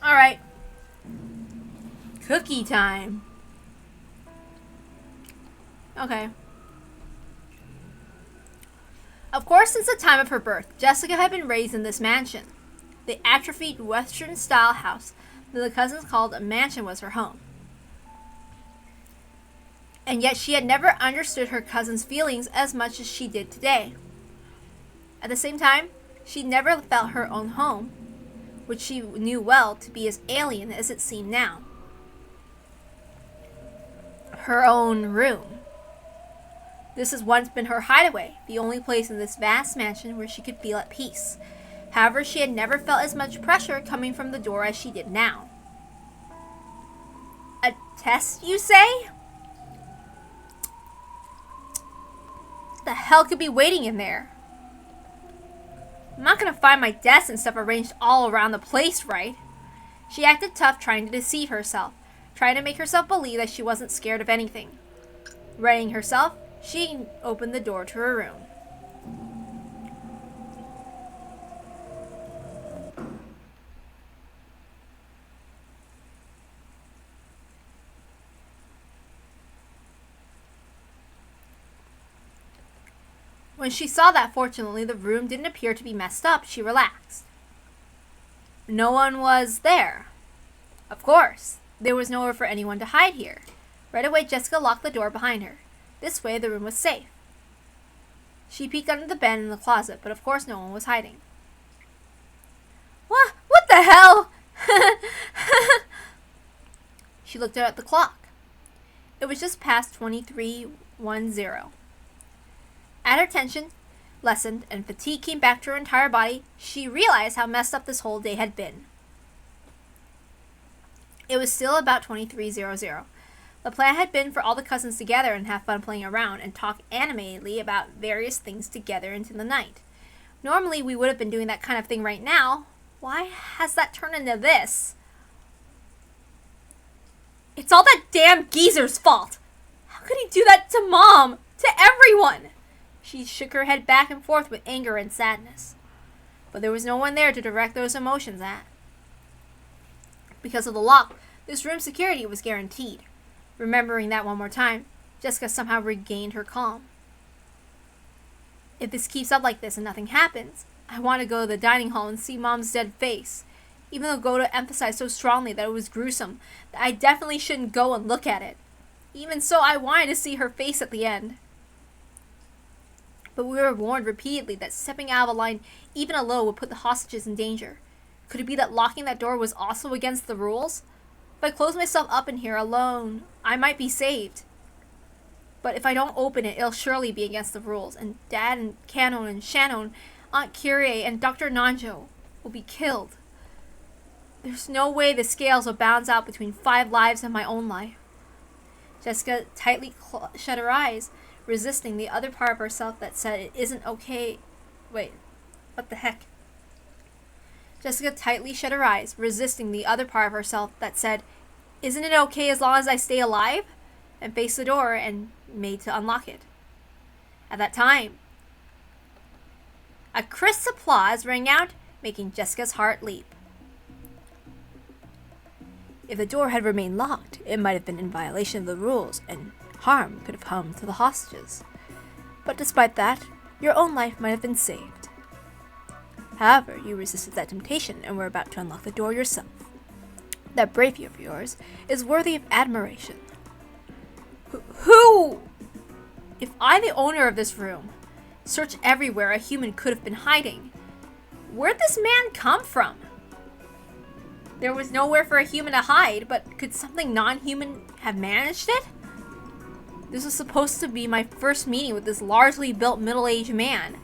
Alright. Cookie time. Okay. Of course, since the time of her birth, Jessica had been raised in this mansion. The atrophied Western-style house that the cousins called a mansion was her home. And yet she had never understood her cousin's feelings as much as she did today. At the same time, she never felt her own home, which she knew well to be as alien as it seemed now. Her own room. This has once been her hideaway, the only place in this vast mansion where she could feel at peace. However, she had never felt as much pressure coming from the door as she did now. A test, you say? What the hell could be waiting in there? I'm not gonna find my desk and stuff arranged all around the place, right? She acted tough, trying to deceive herself, trying to make herself believe that she wasn't scared of anything. Readying herself, she opened the door to her room. When she saw that, fortunately, the room didn't appear to be messed up, she relaxed. No one was there. Of course, there was nowhere for anyone to hide here. Right away, Jessica locked the door behind her. This way, the room was safe. She peeked under the bed and the closet, but of course no one was hiding. What the hell? She looked at the clock. It was just past 23:10. As her tension lessened and fatigue came back to her entire body, she realized how messed up this whole day had been. It was still about 23:00. The plan had been for all the cousins to gather and have fun playing around and talk animatedly about various things together into the night. Normally, we would have been doing that kind of thing right now. Why has that turned into this? It's all that damn geezer's fault! How could he do that to Mom? To everyone! She shook her head back and forth with anger and sadness. But there was no one there to direct those emotions at. Because of the lock, this room's security was guaranteed. Remembering that one more time, Jessica somehow regained her calm. If this keeps up like this and nothing happens, I want to go to the dining hall and see Mom's dead face. Even though Goto emphasized so strongly that it was gruesome, that I definitely shouldn't go and look at it. Even so, I wanted to see her face at the end. But we were warned repeatedly that stepping out of a line, even alone, would put the hostages in danger. Could it be that locking that door was also against the rules? If I close myself up in here alone, I might be saved. But if I don't open it, it'll surely be against the rules, and Dad and Kano and Shannon, Aunt Kyrie and Dr. Nanjo will be killed. There's no way the scales will balance out between 5 lives and my own life. Jessica tightly shut her eyes, resisting the other part of herself that said it isn't okay. Wait, what the heck? Jessica tightly shut her eyes, resisting the other part of herself that said, "Isn't it okay as long as I stay alive?" and faced the door and made to unlock it. At that time, a crisp applause rang out, making Jessica's heart leap. If the door had remained locked, it might have been in violation of the rules, and harm could have come to the hostages. But despite that, your own life might have been saved. However, you resisted that temptation and were about to unlock the door yourself. That bravery of yours is worthy of admiration. Who? If I, the owner of this room, searched everywhere a human could have been hiding, where'd this man come from? There was nowhere for a human to hide, but could something non-human have managed it? This was supposed to be my first meeting with this largely built middle-aged man.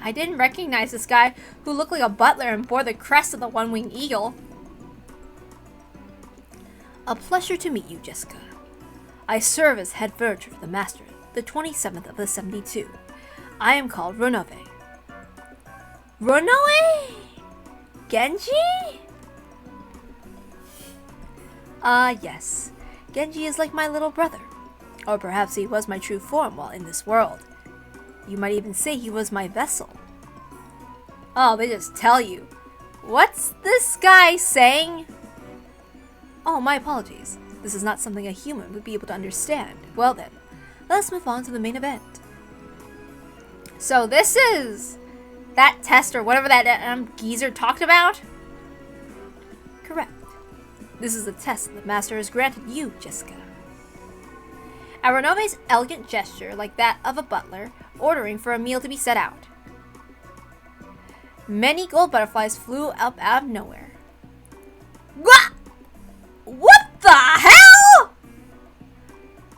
I didn't recognize this guy who looked like a butler and bore the crest of the one-winged eagle. A pleasure to meet you, Jessica. I serve as head furniture for the master, the 27th of the 72. I am called Ronoe. Ronoe? Genji? Yes. Genji is like my little brother. Or perhaps he was my true form while in this world. You might even say he was my vessel. Oh, they just tell you. What's this guy saying? Oh, my apologies. This is not something a human would be able to understand. Well then, let's move on to the main event. So this is that test or whatever that geezer talked about? Correct. This is the test that the master has granted you, Jessica. At Renove's elegant gesture, like that of a butler, ordering for a meal to be set out, many gold butterflies flew up out of nowhere. What the hell?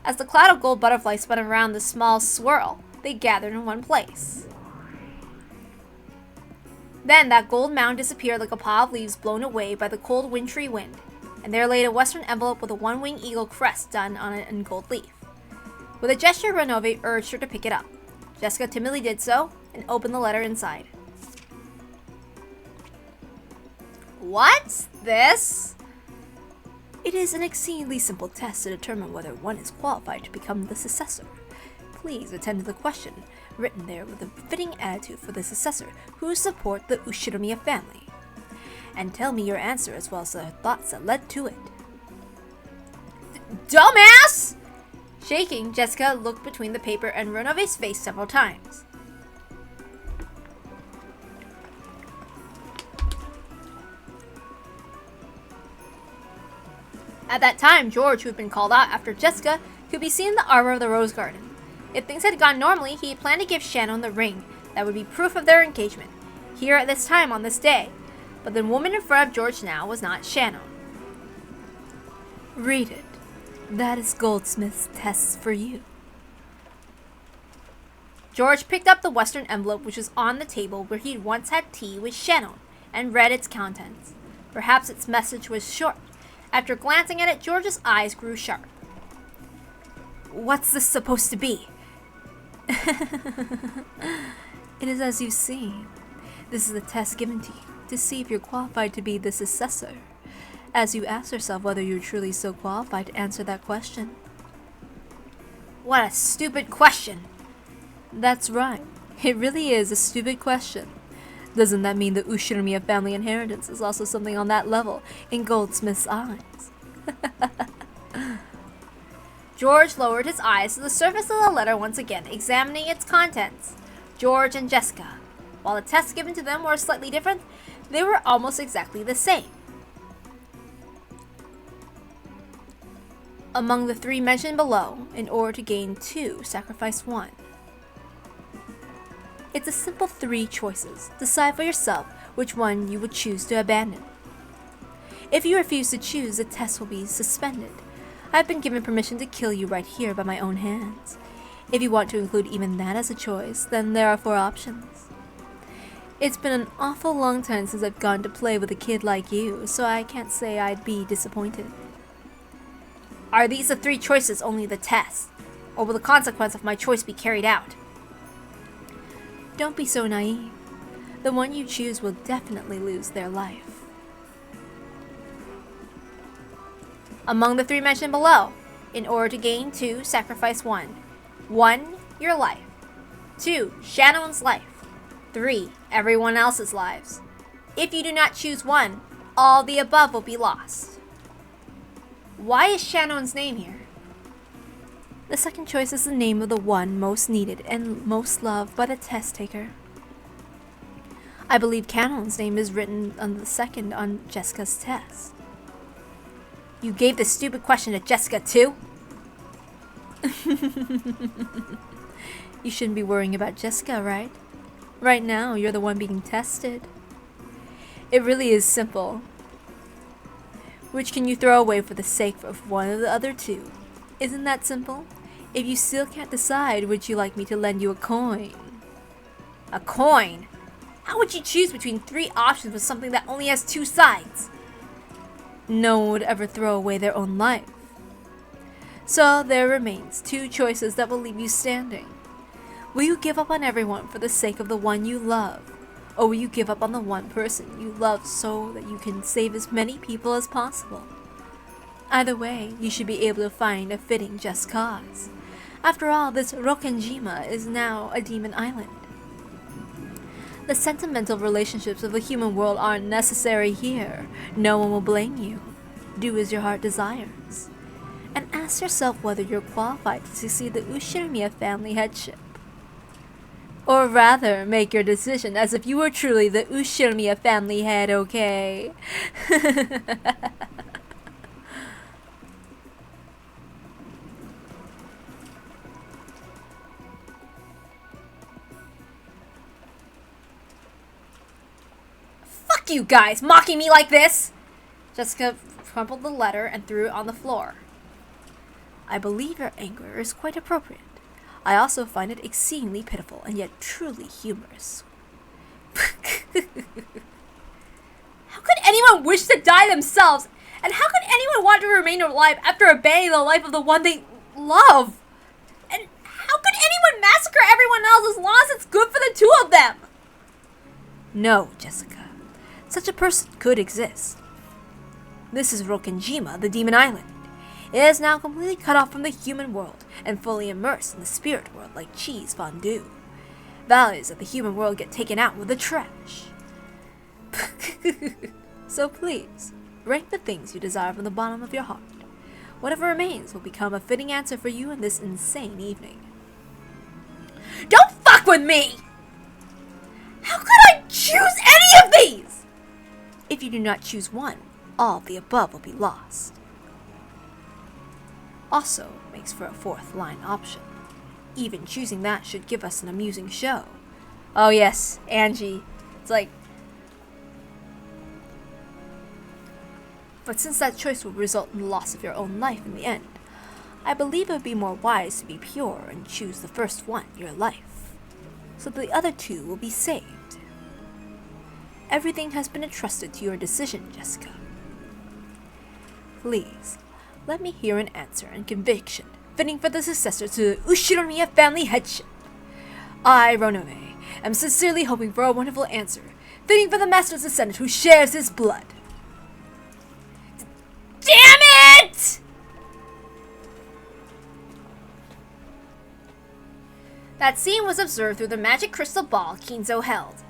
As the cloud of gold butterflies spun around the small swirl, they gathered in one place. Then that gold mound disappeared like a pile of leaves blown away by the cold wintry wind, and there laid a western envelope with a one-winged eagle crest done on it in gold leaf. With a gesture, Renove urged her to pick it up. Jessica timidly did so, and opened the letter inside. What's this? It is an exceedingly simple test to determine whether one is qualified to become the successor. Please attend to the question written there with a fitting attitude for the successor who support the Ushinomiya family. And tell me your answer as well as the thoughts that led to it. Dumbass! Shaking, Jessica looked between the paper and Renove's face several times. At that time, George, who had been called out after Jessica, could be seen in the arbor of the rose garden. If things had gone normally, he had planned to give Shannon the ring that would be proof of their engagement, here at this time on this day. But the woman in front of George now was not Shannon. Read it. That is Goldsmith's test for you. George picked up the western envelope which was on the table where he'd once had tea with Shannon, and read its contents. Perhaps its message was short. After glancing at it, George's eyes grew sharp. What's this supposed to be? It is as you see. This is a test given to you to see if you're qualified to be the successor, as you ask yourself whether you're truly so qualified to answer that question. What a stupid question! That's right. It really is a stupid question. Doesn't that mean the Ushinomiya family inheritance is also something on that level in Goldsmith's eyes? George lowered his eyes to the surface of the letter once again, examining its contents. George and Jessica. While the tests given to them were slightly different, they were almost exactly the same. Among the three mentioned below, in order to gain 2, sacrifice 1. It's a simple 3 choices. Decide for yourself which one you would choose to abandon. If you refuse to choose, the test will be suspended. I've been given permission to kill you right here by my own hands. If you want to include even that as a choice, then there are 4 options. It's been an awful long time since I've gone to play with a kid like you, so I can't say I'd be disappointed. Are these the 3 choices only the test? Or will the consequence of my choice be carried out? Don't be so naive. The one you choose will definitely lose their life. Among the 3 mentioned below, in order to gain 2, sacrifice 1. 1, your life. 2, Shannon's life. 3, everyone else's lives. If you do not choose 1, all the above will be lost. Why is Shannon's name here? The second choice is the name of the one most needed and most loved by the test taker. I believe Shannon's name is written on the second on Jessica's test. You gave this stupid question to Jessica too? You shouldn't be worrying about Jessica, right? Right now, you're the one being tested. It really is simple. Which can you throw away for the sake of one of the other 2? Isn't that simple? If you still can't decide, would you like me to lend you a coin? A coin? How would you choose between 3 options with something that only has 2 sides? No one would ever throw away their own life. So there remains 2 choices that will leave you standing. Will you give up on everyone for the sake of the one you love? Or will you give up on the one person you love so that you can save as many people as possible? Either way, you should be able to find a fitting just cause. After all, this Rokkenjima is now a demon island. The sentimental relationships of the human world aren't necessary here. No one will blame you. Do as your heart desires. And ask yourself whether you're qualified to succeed the Ushirimiya family headship. Or rather, make your decision as if you were truly the Ushirimiya family head, okay? Fuck you guys, mocking me like this! Jessica crumpled the letter and threw it on the floor. I believe your anger is quite appropriate. I also find it exceedingly pitiful and yet truly humorous. How could anyone wish to die themselves? And how could anyone want to remain alive after abandoning the life of the one they love? And how could anyone massacre everyone else as long as it's good for the two of them? No, Jessica. Such a person could exist. This is Rokenjima, the Demon Island. It is now completely cut off from the human world and fully immersed in the spirit world like cheese fondue. Values of the human world get taken out with the trash. So please, rank the things you desire from the bottom of your heart. Whatever remains will become a fitting answer for you in this insane evening. Don't fuck with me! How could I choose any of these? If you do not choose one, all of the above will be lost. Also makes for a fourth line option. Even choosing that should give us an amusing show. Oh yes, Angie. It's like... But since that choice will result in the loss of your own life in the end, I believe it would be more wise to be pure and choose the first one, your life, so that the other two will be saved. Everything has been entrusted to your decision, Jessica. Please, let me hear an answer and conviction fitting for the successor to the Ushirimiya family headship. I, Ronome, am sincerely hoping for a wonderful answer fitting for the master's descendant who shares his blood. Damn it! That scene was observed through the magic crystal ball Kinzo held.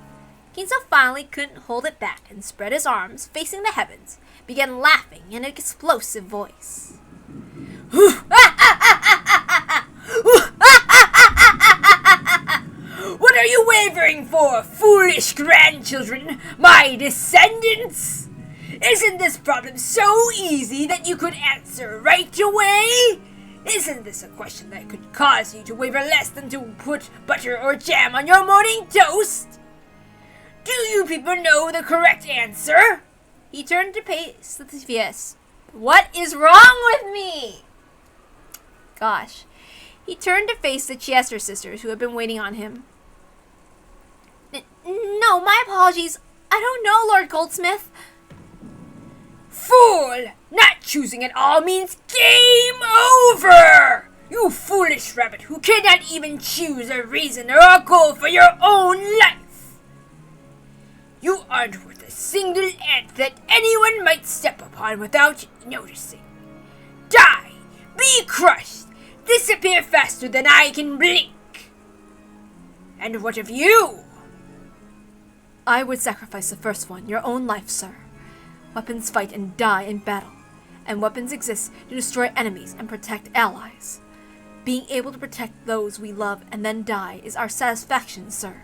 Kinzo finally couldn't hold it back and spread his arms facing the heavens, began laughing in an explosive voice. What are you wavering for, foolish grandchildren, my descendants? Isn't this problem so easy that you could answer right away? Isn't this a question that could cause you to waver less than to put butter or jam on your morning toast? Do you people know the correct answer? He turned to face the yes. What is wrong with me? Gosh. He turned to face the Chester sisters who had been waiting on him. No, my apologies. I don't know, Lord Goldsmith. Fool! Not choosing at all means game over! You foolish rabbit who cannot even choose a reason or a goal for your own life! You aren't worth a single ant that anyone might step upon without noticing. Die! Be crushed! Disappear faster than I can blink! And what of you? I would sacrifice the first one, your own life, sir. Weapons fight and die in battle, and weapons exist to destroy enemies and protect allies. Being able to protect those we love and then die is our satisfaction, sir.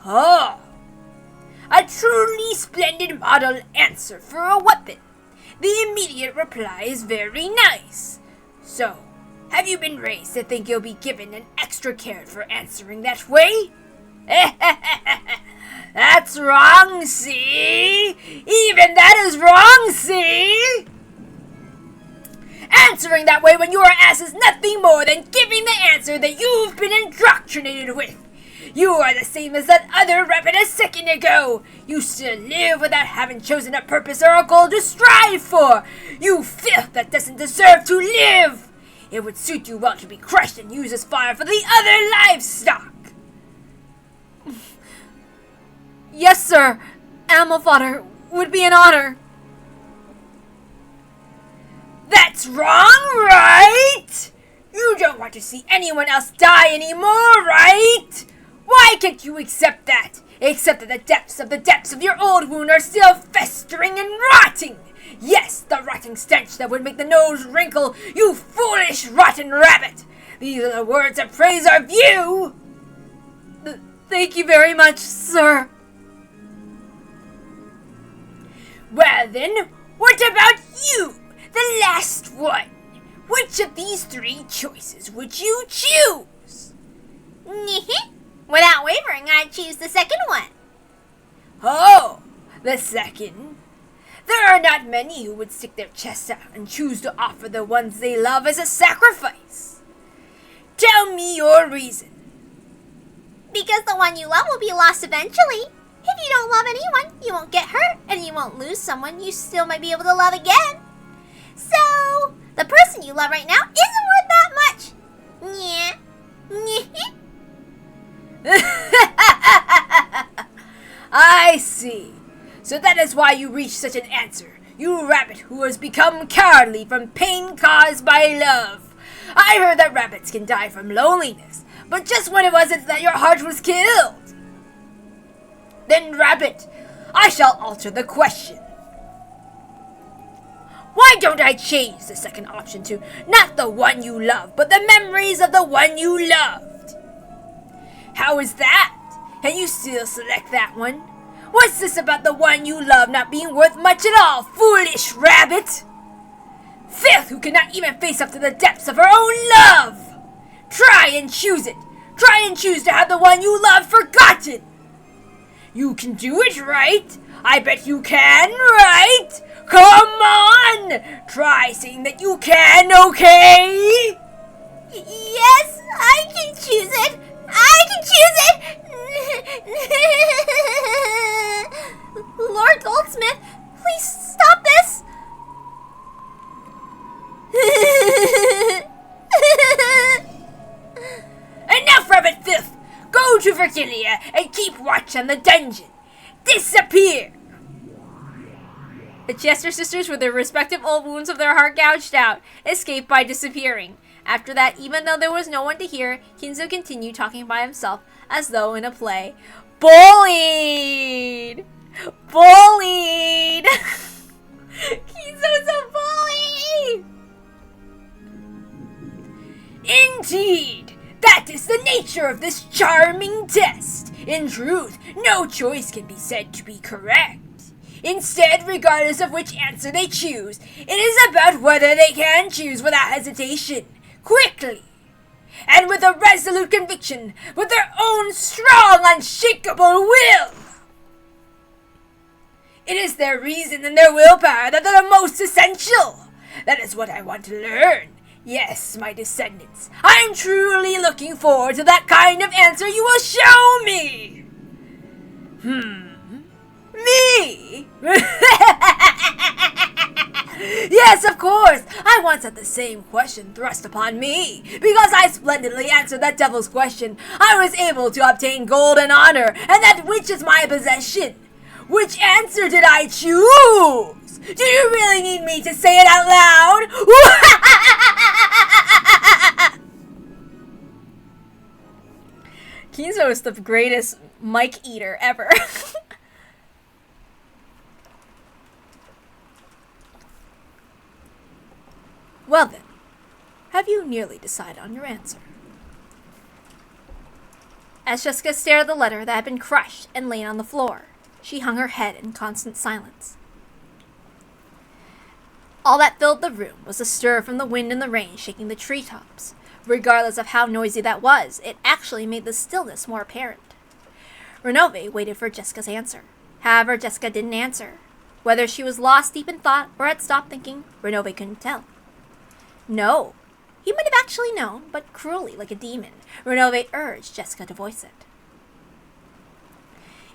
Oh! A truly splendid model answer for a weapon. The immediate reply is very nice. So, have you been raised to think you'll be given an extra care for answering that way? That's wrong, see? Even that is wrong, see? Answering that way when you are asked is nothing more than giving the answer that you've been indoctrinated with. You are the same as that other rabbit a second ago. You still live without having chosen a purpose or a goal to strive for. You filth that doesn't deserve to live. It would suit you well to be crushed and used as fire for the other livestock. Yes, sir. Animal fodder would be an honor. That's wrong, right? You don't want to see anyone else die anymore, right? Why can't you accept that? Accept that the depths of your old wound are still festering and rotting! Yes, the rotting stench that would make the nose wrinkle, you foolish, rotten rabbit! These are the words of praise of you! Thank you very much, sir. Well then, what about you? The last one. Which of these three choices would you choose? Without wavering, I'd choose the second one. Oh, the second. There are not many who would stick their chests out and choose to offer the ones they love as a sacrifice. Tell me your reason. Because the one you love will be lost eventually. If you don't love anyone, you won't get hurt, and you won't lose someone you still might be able to love again. So, the person you love right now isn't worth that much. Yeah. I see. So that is why you reached such an answer, you rabbit who has become cowardly from pain caused by love. I heard that rabbits can die from loneliness, but just when it wasn't that your heart was killed. Then, rabbit, I shall alter the question. Why don't I change the second option to not the one you love, but the memories of the one you loved? How is that? Can you still select that one? What's this about the one you love not being worth much at all, foolish rabbit? Filth who cannot even face up to the depths of her own love! Try and choose it! Try and choose to have the one you love forgotten! You can do it, right? I bet you can, right? Come on! Try saying that you can, okay? Yes, I can choose it. I can choose it. Lord Goldsmith, please stop this. Enough, rabbit filth! Go to Virginia and keep watch on the dungeon. Disappear! The Chester sisters, with their respective old wounds of their heart gouged out, escaped by disappearing. After that, even though there was no one to hear, Kinzo continued talking by himself, as though in a play. Bullied! Bullied! Kinzo's a bully! Indeed! That is the nature of this charming test. In truth, no choice can be said to be correct. Instead, regardless of which answer they choose, it is about whether they can choose without hesitation, quickly, and with a resolute conviction, with their own strong, unshakable will. It is their reason and their willpower that are the most essential. That is what I want to learn. Yes, my descendants, I am truly looking forward to that kind of answer you will show me. Me? Yes, of course. I once had the same question thrust upon me. Because I splendidly answered that devil's question, I was able to obtain gold and honor, and that which is my possession. Which answer did I choose? Do you really need me to say it out loud? Kinzo is the greatest mic eater ever. Well then, have you nearly decided on your answer? As Jessica stared at the letter that had been crushed and laid on the floor, she hung her head in constant silence. All that filled the room was a stir from the wind and the rain shaking the treetops. Regardless of how noisy that was, it actually made the stillness more apparent. Renove waited for Jessica's answer. However, Jessica didn't answer. Whether she was lost deep in thought or had stopped thinking, Renove couldn't tell. No, he might have actually known, but cruelly like a demon, Renove urged Jessica to voice it.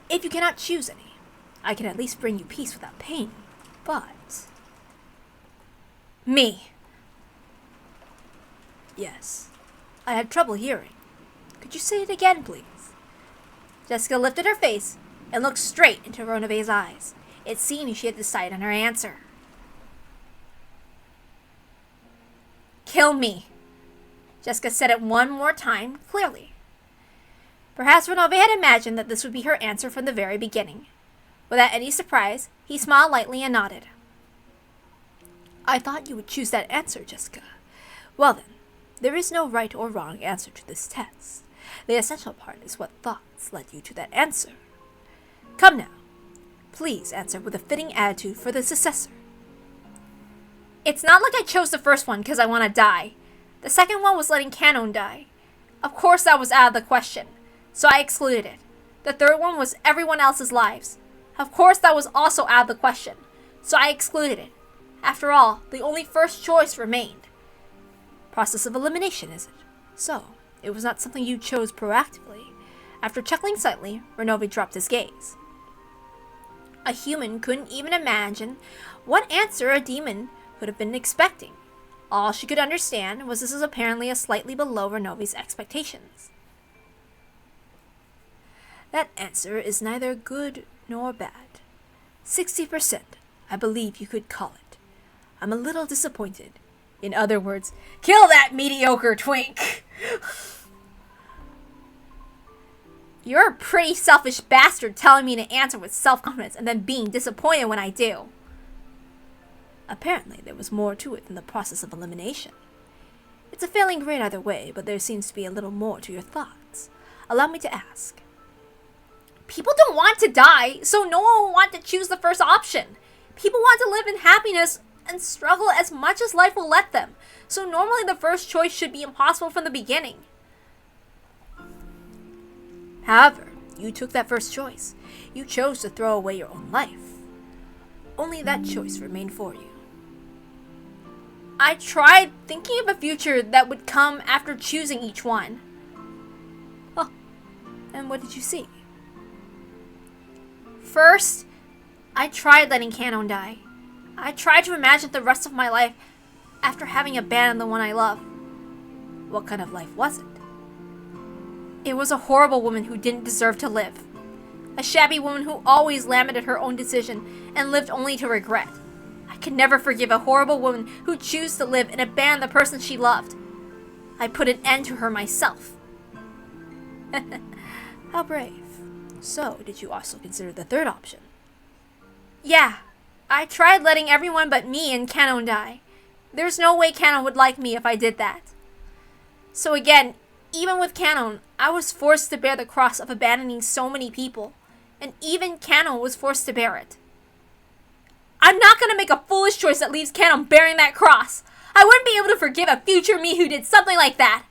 If you cannot choose any, I can at least bring you peace without pain, but... Me. Yes, I had trouble hearing. Could you say it again, please? Jessica lifted her face and looked straight into Renove's eyes. It seemed she had decided on her answer. Kill me. Jessica said it one more time, clearly. Perhaps Renove had imagined that this would be her answer from the very beginning. Without any surprise, he smiled lightly and nodded. I thought you would choose that answer, Jessica. Well then, there is no right or wrong answer to this test. The essential part is what thoughts led you to that answer. Come now, please answer with a fitting attitude for the successor. It's not like I chose the first one because I want to die. The second one was letting Canon die. Of course that was out of the question, so I excluded it. The third one was everyone else's lives. Of course that was also out of the question, so I excluded it. After all, the only first choice remained. Process of elimination, is it? So, it was not something you chose proactively. After chuckling slightly, Renove dropped his gaze. A human couldn't even imagine what answer a demon could have been expecting. All she could understand was this was apparently a slightly below Renove's expectations. That answer is neither good nor bad. 60%, I believe you could call it. I'm a little disappointed. In other words, kill that mediocre twink! You're a pretty selfish bastard telling me to answer with self-confidence and then being disappointed when I do. Apparently, there was more to it than the process of elimination. It's a failing grade either way, but there seems to be a little more to your thoughts. Allow me to ask. People don't want to die, so no one will want to choose the first option. People want to live in happiness and struggle as much as life will let them, so normally the first choice should be impossible from the beginning. However, you took that first choice. You chose to throw away your own life. Only that choice remained for you. I tried thinking of a future that would come after choosing each one. Oh, and what did you see? First, I tried letting Canon die. I tried to imagine the rest of my life after having abandoned the one I love. What kind of life was it? It was a horrible woman who didn't deserve to live. A shabby woman who always lamented her own decision and lived only to regret. I could never forgive a horrible woman who chose to live and abandon the person she loved. I put an end to her myself. How brave. So, did you also consider the third option? Yeah, I tried letting everyone but me and Canon die. There's no way Canon would like me if I did that. So again, even with Canon, I was forced to bear the cross of abandoning so many people, and even Canon was forced to bear it. I'm not gonna make a foolish choice that leaves Canon bearing that cross. I wouldn't be able to forgive a future me who did something like that.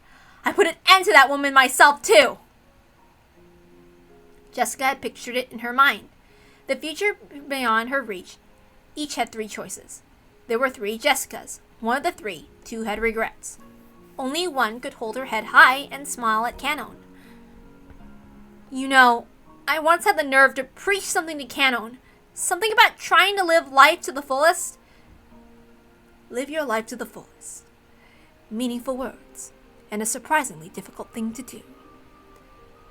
I put an end to that woman myself too. Jessica had pictured it in her mind. The future beyond her reach. Each had 3 choices. There were 3 Jessicas. One of the 3, 2 had regrets. Only one could hold her head high and smile at Canon. You know, I once had the nerve to preach something to Canon. Something about trying to live life to the fullest. Live your life to the fullest. Meaningful words, and a surprisingly difficult thing to do.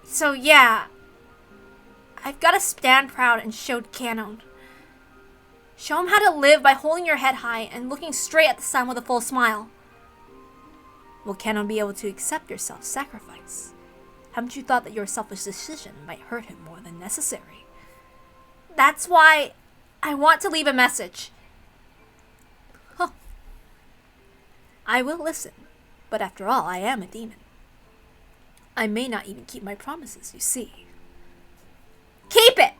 So yeah, I've got to stand proud and show Canon. Show him how to live by holding your head high and looking straight at the sun with a full smile. Will Canon be able to accept your self-sacrifice? Haven't you thought that your selfish decision might hurt him more than necessary? That's why I want to leave a message. Huh. I will listen, but after all, I am a demon. I may not even keep my promises, you see. Keep it!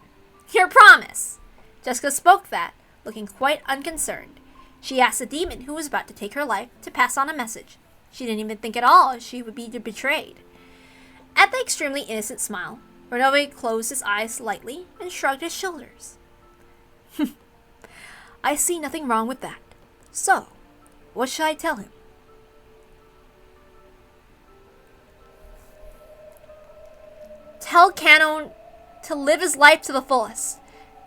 Your promise! Jessica spoke that, looking quite unconcerned. She asked the demon who was about to take her life to pass on a message. She didn't even think at all she would be betrayed. At the extremely innocent smile, Renove closed his eyes slightly and shrugged his shoulders. I see nothing wrong with that. So, what shall I tell him? Tell Canon to live his life to the fullest.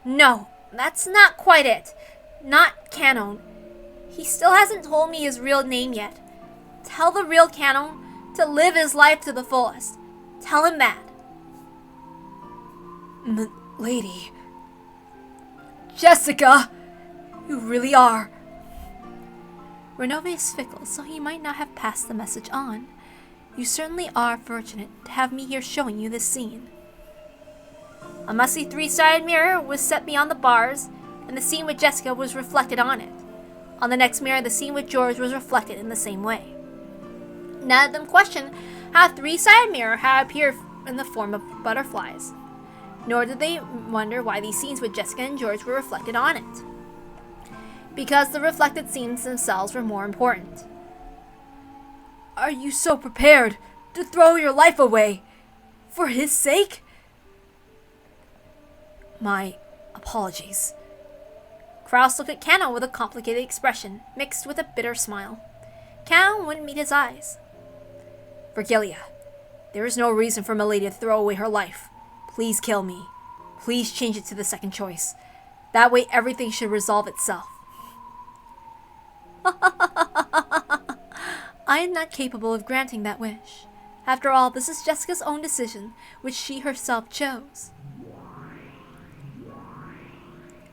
No, that's not quite it. Not Canon. He still hasn't told me his real name yet. Tell the real Canon to live his life to the fullest. Tell him that. Lady. Jessica! You really are. Renove is fickle, so he might not have passed the message on. You certainly are fortunate to have me here showing you this scene. A musty three-sided mirror was set beyond the bars, and the scene with Jessica was reflected on it. On the next mirror, the scene with George was reflected in the same way. None of them questioned how a three-sided mirror had appeared in the form of butterflies, nor did they wonder why these scenes with Jessica and George were reflected on it. Because the reflected scenes themselves were more important. Are you so prepared to throw your life away for his sake? My apologies. Kraus looked at Kano with a complicated expression, mixed with a bitter smile. Kano wouldn't meet his eyes. Virgilia, there is no reason for Milady to throw away her life. Please kill me. Please change it to the second choice. That way everything should resolve itself. I am not capable of granting that wish. After all, this is Jessica's own decision, which she herself chose.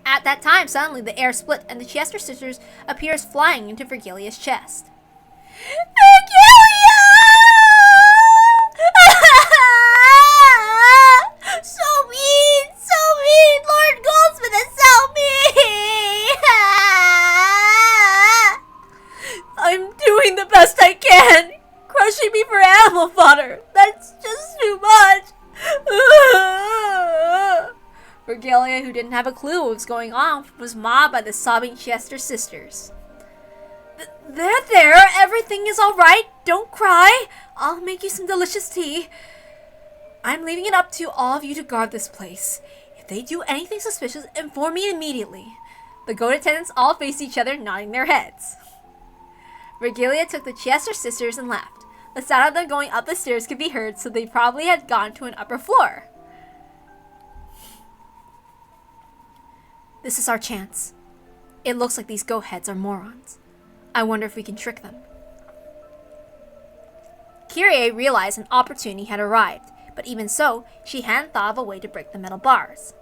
At that time, suddenly the air split and the Chester sisters appears flying into Virgilia's chest. Virgilia! So mean! Lord Goldsmith has helped me! I'm doing the best I can. Crushing me for animal fodder. That's just too much. Virgilia, who didn't have a clue what was going on, was mobbed by the sobbing Chester sisters. There. Everything is all right. Don't cry. I'll make you some delicious tea. I'm leaving it up to all of you to guard this place. If they do anything suspicious, inform me immediately. The goat attendants all faced each other, nodding their heads. Virgilia took the Chester sisters and left. The sound of them going up the stairs could be heard, so they probably had gone to an upper floor. This is our chance. It looks like these goat heads are morons. I wonder if we can trick them. Kyrie realized an opportunity had arrived, but even so, she hadn't thought of a way to break the metal bars.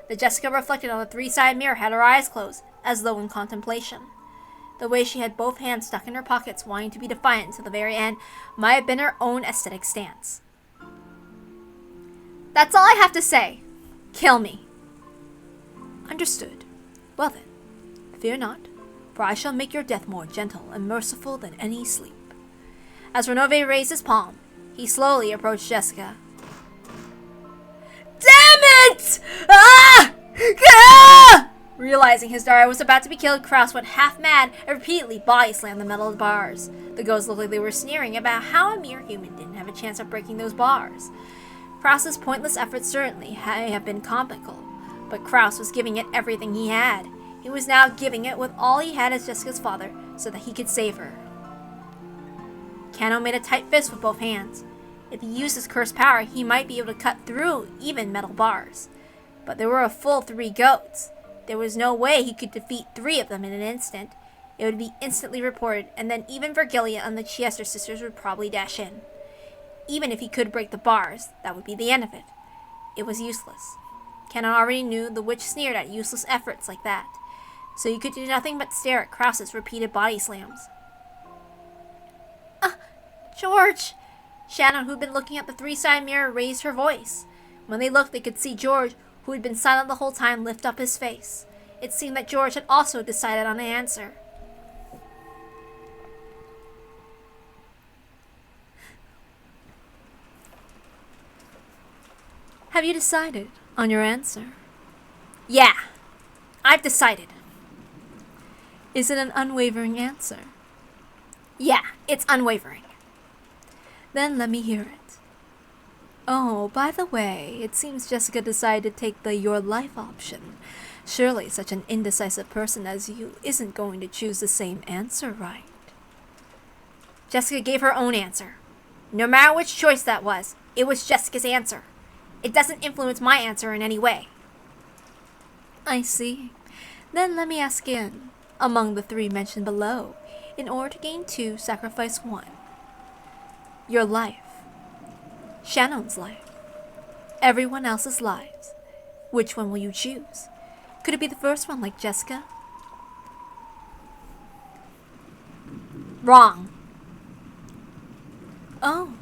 The Jessica reflected on the three-sided mirror had her eyes closed, as though in contemplation. The way she had both hands stuck in her pockets, wanting to be defiant until the very end, might have been her own aesthetic stance. That's all I have to say. Kill me. Understood. Well then, fear not, for I shall make your death more gentle and merciful than any sleep. As Renove raised his palm, he slowly approached Jessica. Damn it! Ah! Ah! Realizing his daughter was about to be killed, Kraus went half mad and repeatedly body slammed the metal bars. The ghosts looked like they were sneering about how a mere human didn't have a chance of breaking those bars. Kraus's pointless efforts certainly have been comical, but Kraus was giving it everything he had. He was now giving it with all he had as Jessica's father, so that he could save her. Kano made a tight fist with both hands. If he used his cursed power, he might be able to cut through even metal bars. But there were a full 3 goats. There was no way he could defeat 3 of them in an instant. It would be instantly reported, and then even Virgilia and the Chester sisters would probably dash in. Even if he could break the bars, that would be the end of it. It was useless. Kano already knew the witch sneered at useless efforts like that, so he could do nothing but stare at Kraus's repeated body slams. George! Shannon, who'd been looking at the 3-sided mirror, raised her voice. When they looked, they could see George, who had been silent the whole time, lift up his face. It seemed that George had also decided on an answer. Have you decided on your answer? Yeah, I've decided. Is it an unwavering answer? Yeah, it's unwavering. Then let me hear it. Oh, by the way, it seems Jessica decided to take the your life option. Surely such an indecisive person as you isn't going to choose the same answer, right? Jessica gave her own answer. No matter which choice that was, it was Jessica's answer. It doesn't influence my answer in any way. I see. Then let me ask again. Among the 3 mentioned below, in order to gain 2, sacrifice 1. Your life. Shannon's life. Everyone else's lives. Which one will you choose? Could it be the first one like Jessica? Wrong. Oh.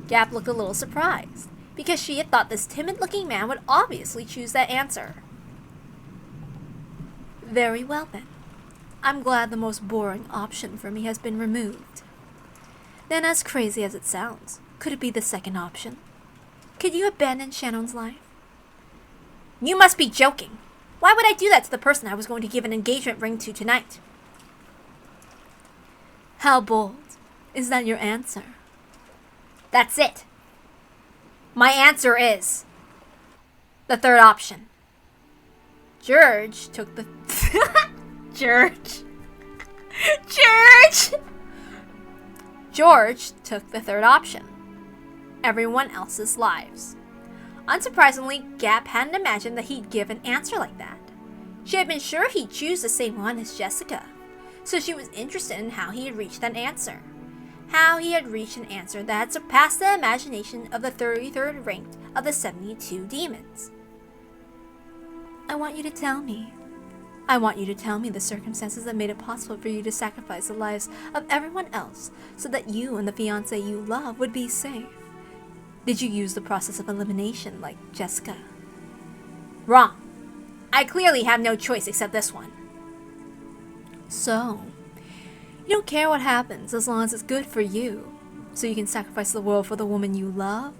Gap looked a little surprised, because she had thought this timid-looking man would obviously choose that answer. Very well then. I'm glad the most boring option for me has been removed. Then, as crazy as it sounds, could it be the second option? Could you abandon Shannon's life? You must be joking. Why would I do that to the person I was going to give an engagement ring to tonight? How bold. Is that your answer? That's it. My answer is the third option. George took the... George took the third option. Everyone else's lives. Unsurprisingly, Gap hadn't imagined that he'd give an answer like that. She had been sure he'd choose the same one as Jessica, so she was interested in how he had reached that answer. How he had reached an answer that had surpassed the imagination of the 33rd ranked of the 72 demons. I want you to tell me. I want you to tell me the circumstances that made it possible for you to sacrifice the lives of everyone else so that you and the fiancé you love would be safe. Did you use the process of elimination like Jessica? Wrong. I clearly have no choice except this one. So, you don't care what happens as long as it's good for you, so you can sacrifice the world for the woman you love?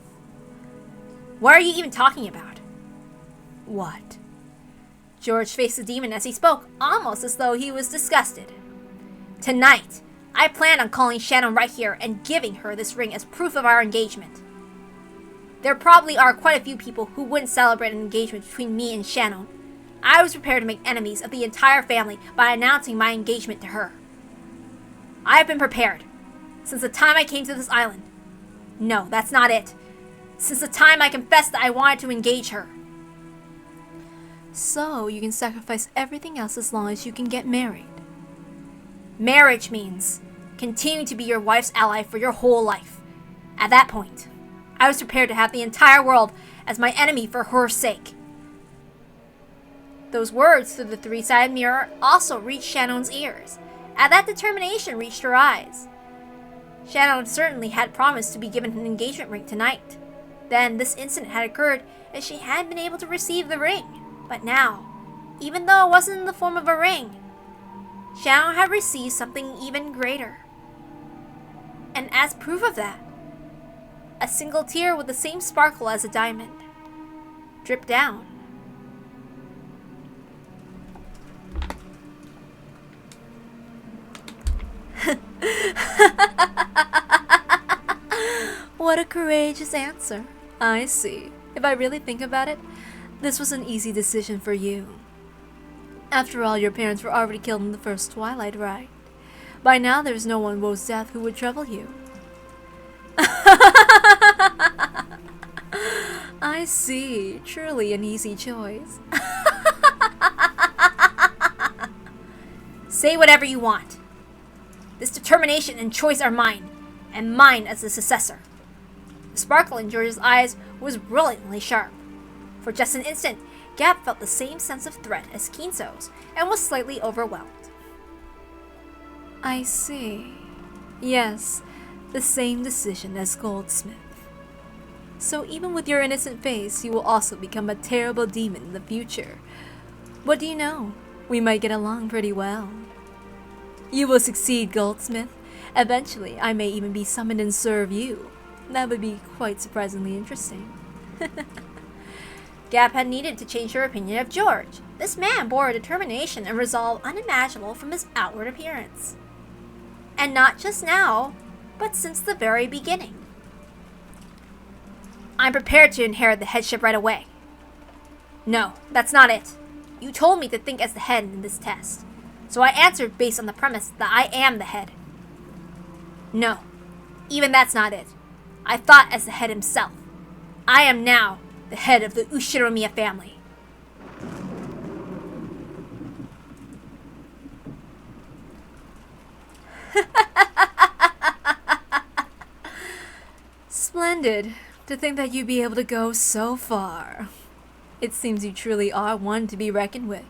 What are you even talking about? What? George faced the demon as he spoke, almost as though he was disgusted. Tonight, I plan on calling Shannon right here and giving her this ring as proof of our engagement. There probably are quite a few people who wouldn't celebrate an engagement between me and Shannon. I was prepared to make enemies of the entire family by announcing my engagement to her. I have been prepared. Since the time I came to this island. No, that's not it. Since the time I confessed that I wanted to engage her. So, you can sacrifice everything else as long as you can get married. Marriage means continuing to be your wife's ally for your whole life. At that point, I was prepared to have the entire world as my enemy for her sake. Those words through the three-sided mirror also reached Shannon's ears, as that determination reached her eyes. Shannon certainly had promised to be given an engagement ring tonight. Then this incident had occurred and she hadn't been able to receive the ring. But now, even though it wasn't in the form of a ring, Shannon had received something even greater. And as proof of that, a single tear with the same sparkle as a diamond dripped down. What a courageous answer. I see. If I really think about it, this was an easy decision for you. After all, your parents were already killed in the first twilight, right? By now, there's no one Woe's death who would trouble you. I see. Truly an easy choice. Say whatever you want. This determination and choice are mine, and mine as the successor. The sparkle in George's eyes was brilliantly sharp. For just an instant, Gap felt the same sense of threat as Kinso's, and was slightly overwhelmed. I see. Yes, the same decision as Goldsmith. So even with your innocent face, you will also become a terrible demon in the future. What do you know? We might get along pretty well. You will succeed, Goldsmith. Eventually, I may even be summoned and serve you. That would be quite surprisingly interesting. Gap had needed to change her opinion of George. This man bore a determination and resolve unimaginable from his outward appearance. And not just now, but since the very beginning. I'm prepared to inherit the headship right away. No, that's not it. You told me to think as the head in this test. So I answered based on the premise that I am the head. No, even that's not it. I thought as the head himself. I am now the head of the Ushiromiya family. Splendid. To think that you'd be able to go so far. It seems you truly are one to be reckoned with.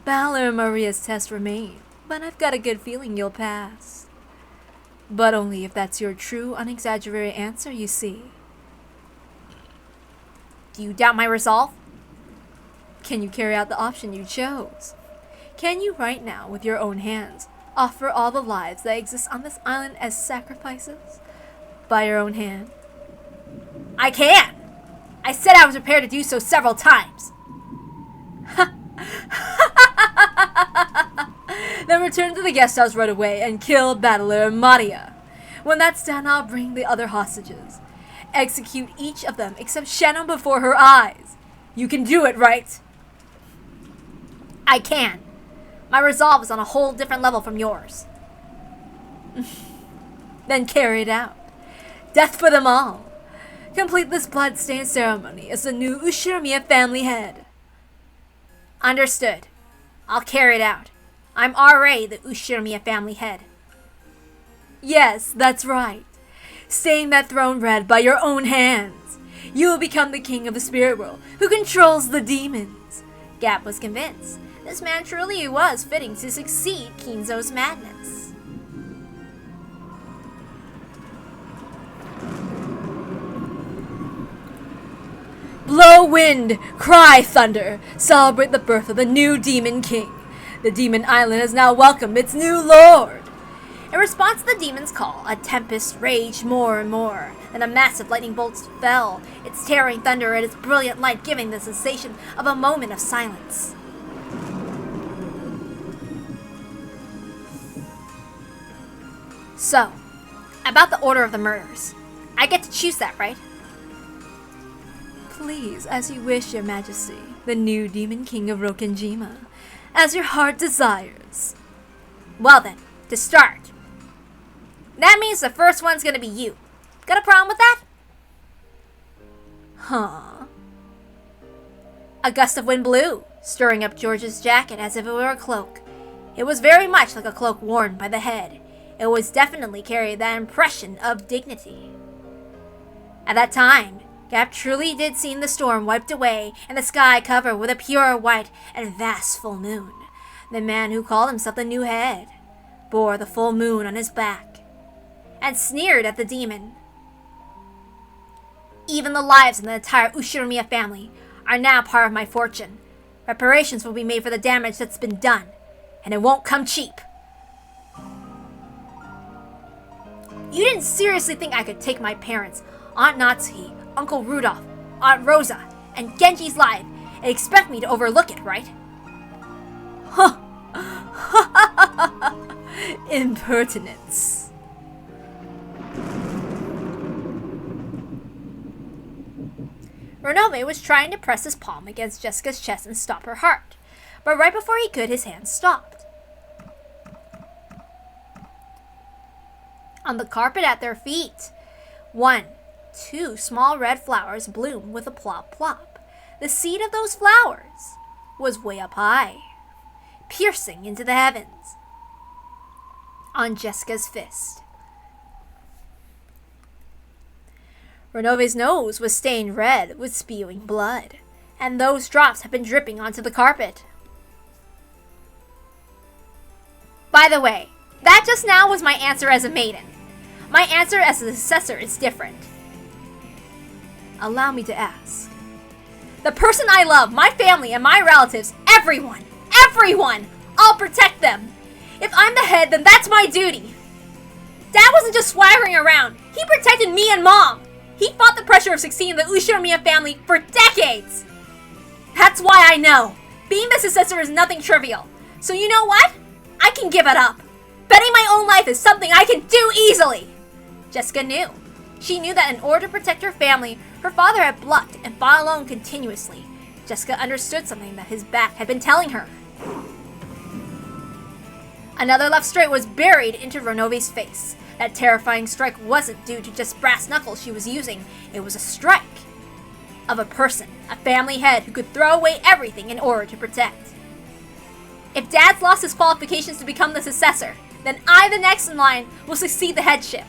Balor and Maria's test remain, but I've got a good feeling you'll pass. But only if that's your true, unexaggerated answer, you see. Do you doubt my resolve? Can you carry out the option you chose? Can you right now, with your own hands, offer all the lives that exist on this island as sacrifices? By your own hand? I can! I said I was prepared to do so several times. Then return to the guest house right away and kill Battler Maria. When that's done, I'll bring the other hostages. Execute each of them except Shannon before her eyes. You can do it, right? I can. My resolve is on a whole different level from yours. Then carry it out. Death for them all. Complete this blood-stained ceremony as the new Ushiromiya family head. Understood. I'll carry it out. I'm already the Ushiromiya family head. Yes, that's right. Stain that throne red by your own hands. You will become the king of the spirit world, who controls the demons. Gap was convinced. This man truly was fitting to succeed Kinzo's madness. Blow wind, cry thunder, celebrate the birth of the new demon king. The demon island has now welcomed its new lord. In response to the demon's call, a tempest raged more and more, and a massive lightning bolt fell, its tearing thunder and its brilliant light giving the sensation of a moment of silence. So, about the order of the murders. I get to choose that, right? Please, as you wish, your majesty, the new demon king of Rokenjima, as your heart desires. Well then, to start. That means the first one's gonna be you. Got a problem with that? Huh? A gust of wind blew, stirring up George's jacket as if it were a cloak. It was very much like a cloak worn by the head. It was definitely carried that impression of dignity. At that time, Gap truly did seem the storm wiped away and the sky covered with a pure white and vast full moon. The man who called himself the new head bore the full moon on his back and sneered at the demon. Even the lives of the entire Ushiromiya family are now part of my fortune. Reparations will be made for the damage that's been done, and it won't come cheap. You didn't seriously think I could take my parents, Aunt Natsuki, Uncle Rudolph, Aunt Rosa, and Genji's life and expect me to overlook it, right? Huh. Impertinence. Renove was trying to press his palm against Jessica's chest and stop her heart, but right before he could, his hand stopped. On the carpet at their feet, 1, 2 small red flowers bloomed with a plop plop. The seed of those flowers was way up high, piercing into the heavens. On Jessica's fist. Renove's nose was stained red with spewing blood, and those drops had been dripping onto the carpet. By the way, that just now was my answer as a maiden. My answer as a successor is different. Allow me to ask. The person I love, my family and my relatives, everyone, I'll protect them. If I'm the head, then that's my duty. Dad wasn't just swaggering around. He protected me and Mom. He fought the pressure of succeeding the Ushiromiya family for decades. That's why I know. Being the successor is nothing trivial. So you know what? I can give it up. Betting my own life is something I can do easily. Jessica knew. She knew that in order to protect her family, her father had bluffed and fought alone continuously. Jessica understood something that his back had been telling her. Another left straight was buried into Renove's face. That terrifying strike wasn't due to just brass knuckles she was using. It was a strike of a person, a family head who could throw away everything in order to protect. If Dad's lost his qualifications to become the successor, then I, the next in line, will succeed the headship.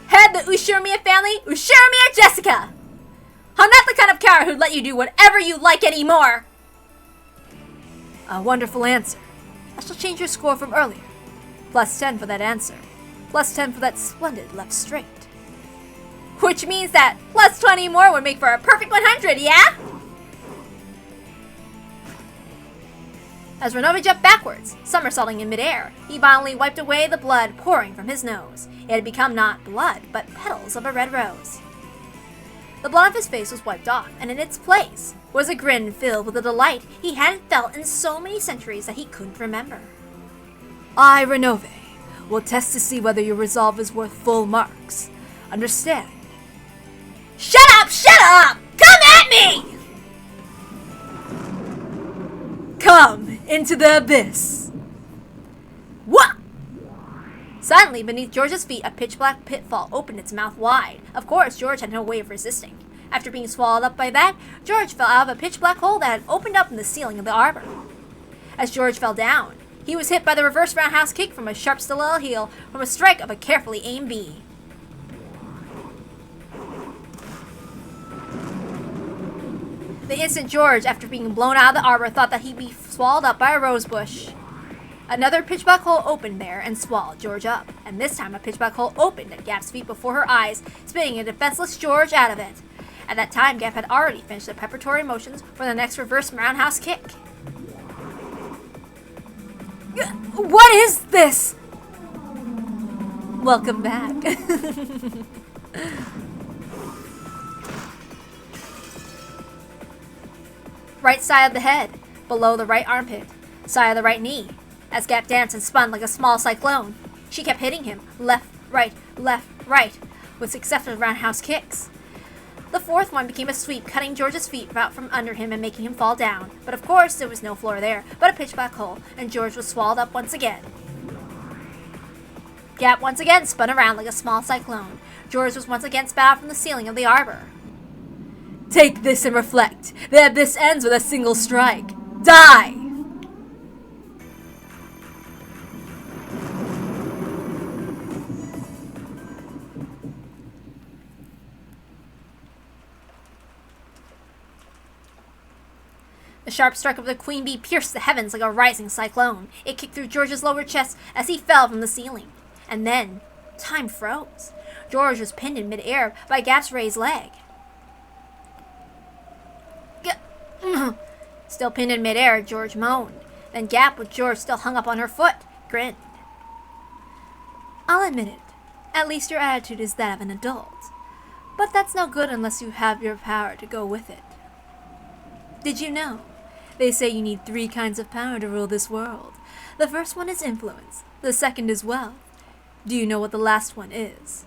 Head the Ushiromiya family, Ushiromiya Jessica! I'm not the kind of coward who'd let you do whatever you like anymore! A wonderful answer. I shall change your score from earlier. +10 for that answer. plus 10 for that splendid left straight. Which means that plus 20 more would make for a perfect 100, yeah? As Renova jumped backwards, somersaulting in midair, he violently wiped away the blood pouring from his nose. It had become not blood, but petals of a red rose. The blood of his face was wiped off, and in its place was a grin filled with a delight he hadn't felt in so many centuries that he couldn't remember. I, Renove, will test to see whether your resolve is worth full marks. Understand? Shut up! Shut up! Come at me! Come into the abyss. What? Suddenly, beneath George's feet, a pitch-black pitfall opened its mouth wide. Of course, George had no way of resisting. After being swallowed up by that, George fell out of a pitch-black hole that had opened up in the ceiling of the arbor. As George fell down, he was hit by the reverse roundhouse kick from a sharp stiletto heel from a strike of a carefully aimed bee. The instant George, after being blown out of the arbor, thought that he'd be swallowed up by a rose bush. Another pitch-black hole opened there and swallowed George up, and this time a pitch-black hole opened at Gap's feet before her eyes, spitting a defenseless George out of it. At that time, Gap had already finished the preparatory motions for the next reverse roundhouse kick. What is this? Welcome back. Right side of the head, below the right armpit, side of the right knee. As Gap danced and spun like a small cyclone, she kept hitting him left, right, with successive roundhouse kicks. The fourth one became a sweep, cutting George's feet out from under him and making him fall down. But of course, there was no floor there, but a pitch-black hole, and George was swallowed up once again. Gap once again spun around like a small cyclone. George was once again spat out from the ceiling of the arbor. Take this and reflect. The abyss ends with a single strike. Die! The sharp strike of the queen bee pierced the heavens like a rising cyclone. It kicked through George's lower chest as he fell from the ceiling. And then, time froze. George was pinned in midair by Gap's raised leg. Still pinned in midair, George moaned. Then Gap, with George still hung up on her foot, grinned. I'll admit it. At least your attitude is that of an adult. But that's no good unless you have your power to go with it. Did you know? They say you need 3 kinds of power to rule this world. The first one is influence. The second is wealth. Do you know what the last one is?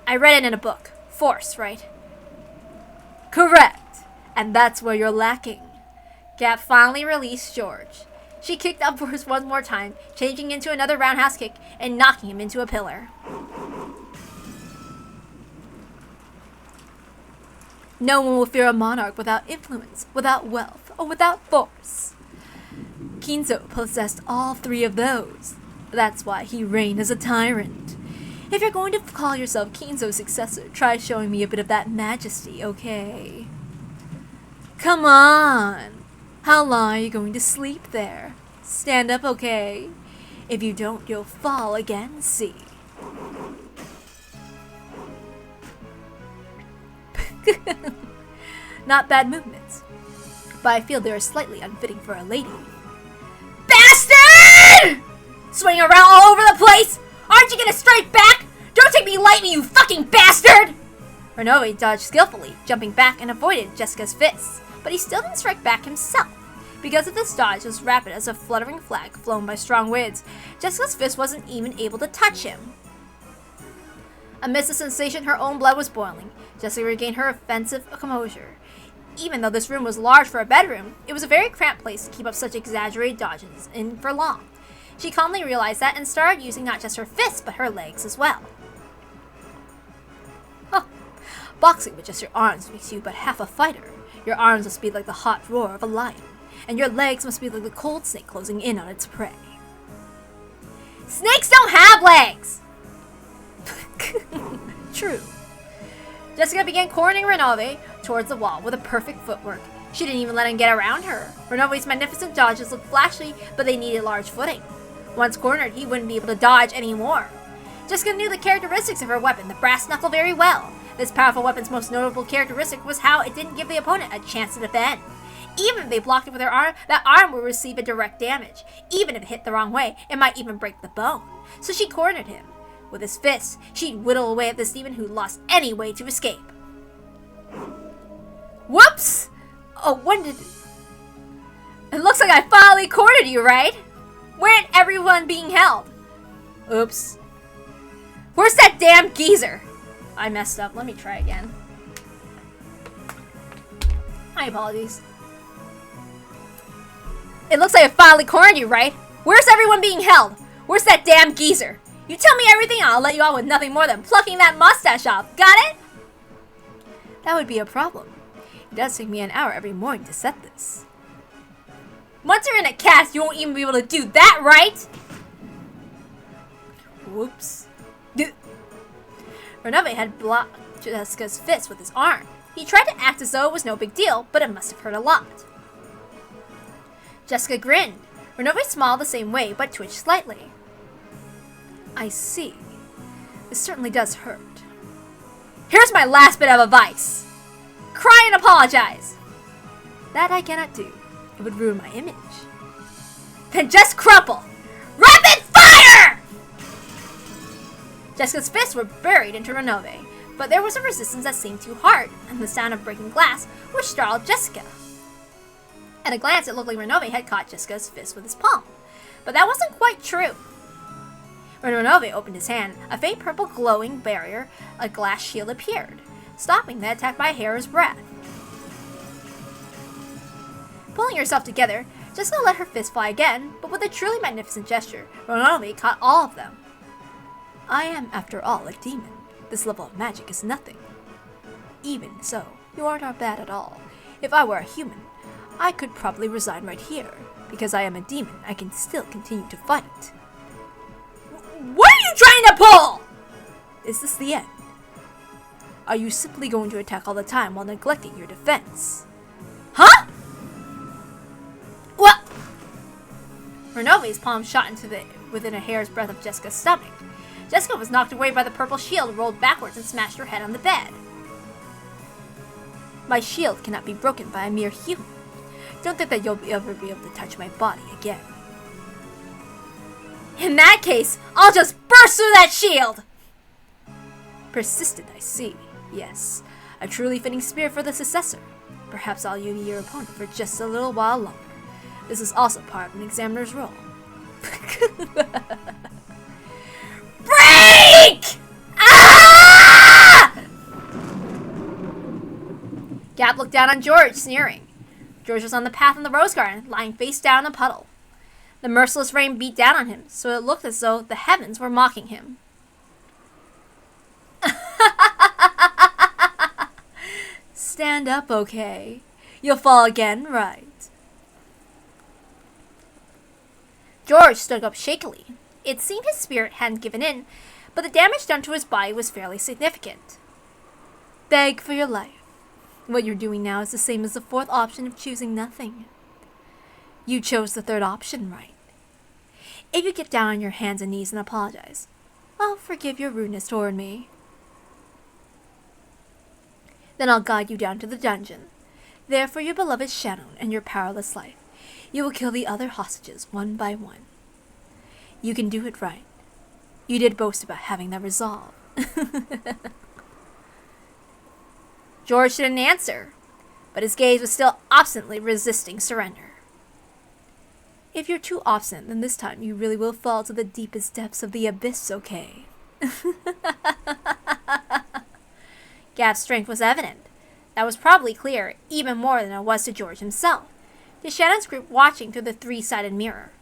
I read it in a book. Force, right? Correct. And that's where you're lacking. Gap finally released George. She kicked upwards one more time, changing into another roundhouse kick and knocking him into a pillar. No one will fear a monarch without influence, without wealth, or without force. Kinzo possessed all 3 of those. That's why he reigned as a tyrant. If you're going to call yourself Kinzo's successor, try showing me a bit of that majesty, okay? Come on! How long are you going to sleep there? Stand up, okay? If you don't, you'll fall again, see? Not bad movements, but I feel they are slightly unfitting for a lady. Bastard! Swinging around all over the place! Aren't you gonna strike back? Don't take me lightly, you fucking bastard! Renove dodged skillfully, jumping back and avoided Jessica's fists, but he still didn't strike back himself. Because of this dodge was rapid as a fluttering flag flown by strong winds, Jessica's fist wasn't even able to touch him. Amidst the sensation, her own blood was boiling. Jessica regained her offensive composure. Even though this room was large for a bedroom, it was a very cramped place to keep up such exaggerated dodges in for long. She calmly realized that and started using not just her fists, but her legs as well. Huh. Boxing with just your arms makes you but half a fighter. Your arms must be like the hot roar of a lion, and your legs must be like the cold snake closing in on its prey. Snakes don't have legs! True. Jessica began cornering Renove towards the wall with a perfect footwork. She didn't even let him get around her. Renove's magnificent dodges looked flashy, but they needed large footing. Once cornered, he wouldn't be able to dodge anymore. Jessica knew the characteristics of her weapon, the brass knuckle, very well. This powerful weapon's most notable characteristic was how it didn't give the opponent a chance to defend. Even if they blocked it with their arm, that arm would receive a direct damage. Even if it hit the wrong way, it might even break the bone. So she cornered him. With his fists, she'd whittle away at this demon who lost any way to escape. Whoops! Oh, when did... It looks like I finally cornered you, right? Where ain't everyone being held? Oops. Where's that damn geezer? I messed up. Let me try again. My apologies. It looks like I finally cornered you, right? Where's everyone being held? Where's that damn geezer? You tell me everything and I'll let you out with nothing more than plucking that mustache off. Got it? That would be a problem. It does take me an hour every morning to set this. Once you're in a cast, you won't even be able to do that, right? Whoops. Renove had blocked Jessica's fist with his arm. He tried to act as though it was no big deal, but it must have hurt a lot. Jessica grinned. Renove smiled the same way, but twitched slightly. I see. This certainly does hurt. Here's my last bit of advice. Cry and apologize. That I cannot do. It would ruin my image. Then just crumple. Rapid fire! Jessica's fists were buried into Renove, but there was a resistance that seemed too hard, and the sound of breaking glass which startled Jessica. At a glance, it looked like Renove had caught Jessica's fist with his palm, but that wasn't quite true. When Renove opened his hand, a faint purple glowing barrier, a glass shield, appeared, stopping the attack by a hair's breadth. Pulling herself together, Jessica let her fist fly again, but with a truly magnificent gesture, Renove caught all of them. I am, after all, a demon. This level of magic is nothing. Even so, you are not bad at all. If I were a human, I could probably reside right here. Because I am a demon, I can still continue to fight. What are you trying to pull? Is this the end? Are you simply going to attack all the time while neglecting your defense? Huh? What? Renove's palm shot within a hair's breadth of Jessica's stomach. Jessica was knocked away by the purple shield, rolled backwards, and smashed her head on the bed. My shield cannot be broken by a mere human. Don't think that you'll ever be able to touch my body again. In that case, I'll just burst through that shield! Persistent, I see. Yes, a truly fitting spirit for the successor. Perhaps I'll be your opponent for just a little while longer. This is also part of an examiner's role. Break! Ah! Gab looked down on George, sneering. George was on the path in the rose garden, lying face down in a puddle. The merciless rain beat down on him, so it looked as though the heavens were mocking him. Stand up, okay? You'll fall again, right? George stood up shakily. It seemed his spirit hadn't given in, but the damage done to his body was fairly significant. Beg for your life. What you're doing now is the same as the fourth option of choosing nothing. You chose the third option, right? If you get down on your hands and knees and apologize, I'll forgive your rudeness toward me. Then I'll guide you down to the dungeon. There for your beloved Shannon and your powerless life. You will kill the other hostages one by one. You can do it, right? You did boast about having that resolve. George didn't answer, but his gaze was still obstinately resisting surrender. If you're too obstinate, then this time you really will fall to the deepest depths of the abyss, okay? Gab's strength was evident. That was probably clear, even more than it was to George himself, to Shannon's group watching through the three-sided mirror.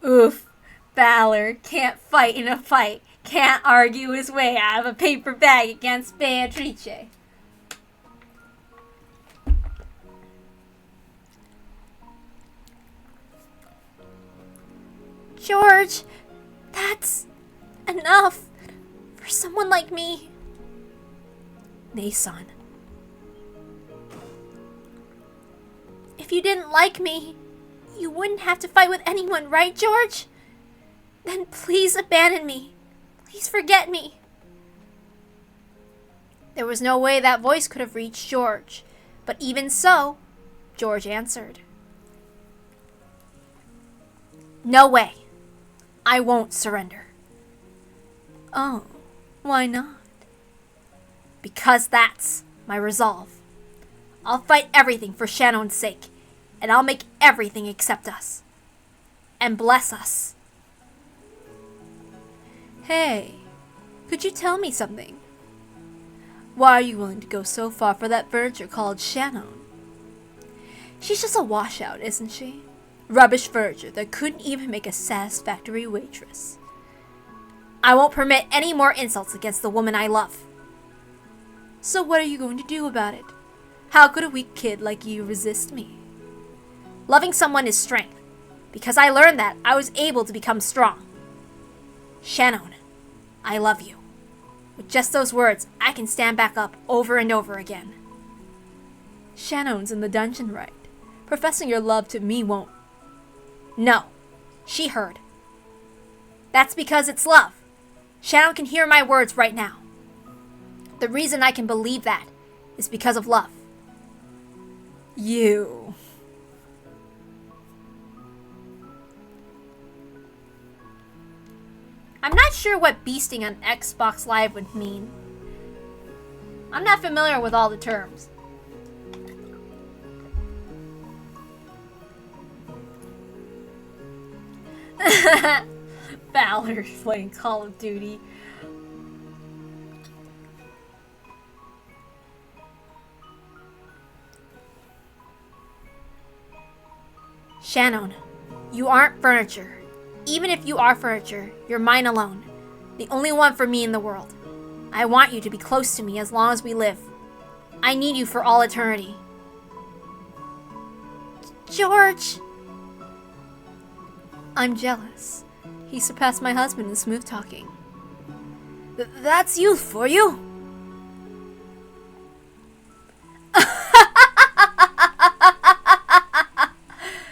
Oof. Valor can't fight in a fight, can't argue his way out of a paper bag against Beatrice. George, that's enough for someone like me. Nay-san. If you didn't like me, You wouldn't have to fight with anyone, right, George? Then please abandon me. Please forget me. There was no way that voice could have reached George, but even so, George answered. No way. I won't surrender. Oh, why not? Because that's my resolve. I'll fight everything for Shannon's sake, and I'll make everything accept us. And bless us. Hey, could you tell me something? Why are you willing to go so far for that furniture called Shannon? She's just a washout, isn't she? Rubbish furniture that couldn't even make a satisfactory waitress. I won't permit any more insults against the woman I love. So what are you going to do about it? How could a weak kid like you resist me? Loving someone is strength. Because I learned that, I was able to become strong. Shannon, I love you. With just those words, I can stand back up over and over again. Shannon's in the dungeon, right? Professing your love to me won't. No, she heard. That's because it's love. Shannon can hear my words right now. The reason I can believe that is because of love. You. I'm not sure what beasting on Xbox Live would mean. I'm not familiar with all the terms. Valor's playing Call of Duty. Shannon, you aren't furniture. Even if you are furniture, you're mine alone. The only one for me in the world. I want you to be close to me as long as we live. I need you for all eternity. George! I'm jealous. He surpassed my husband in smooth talking. That's youth for you!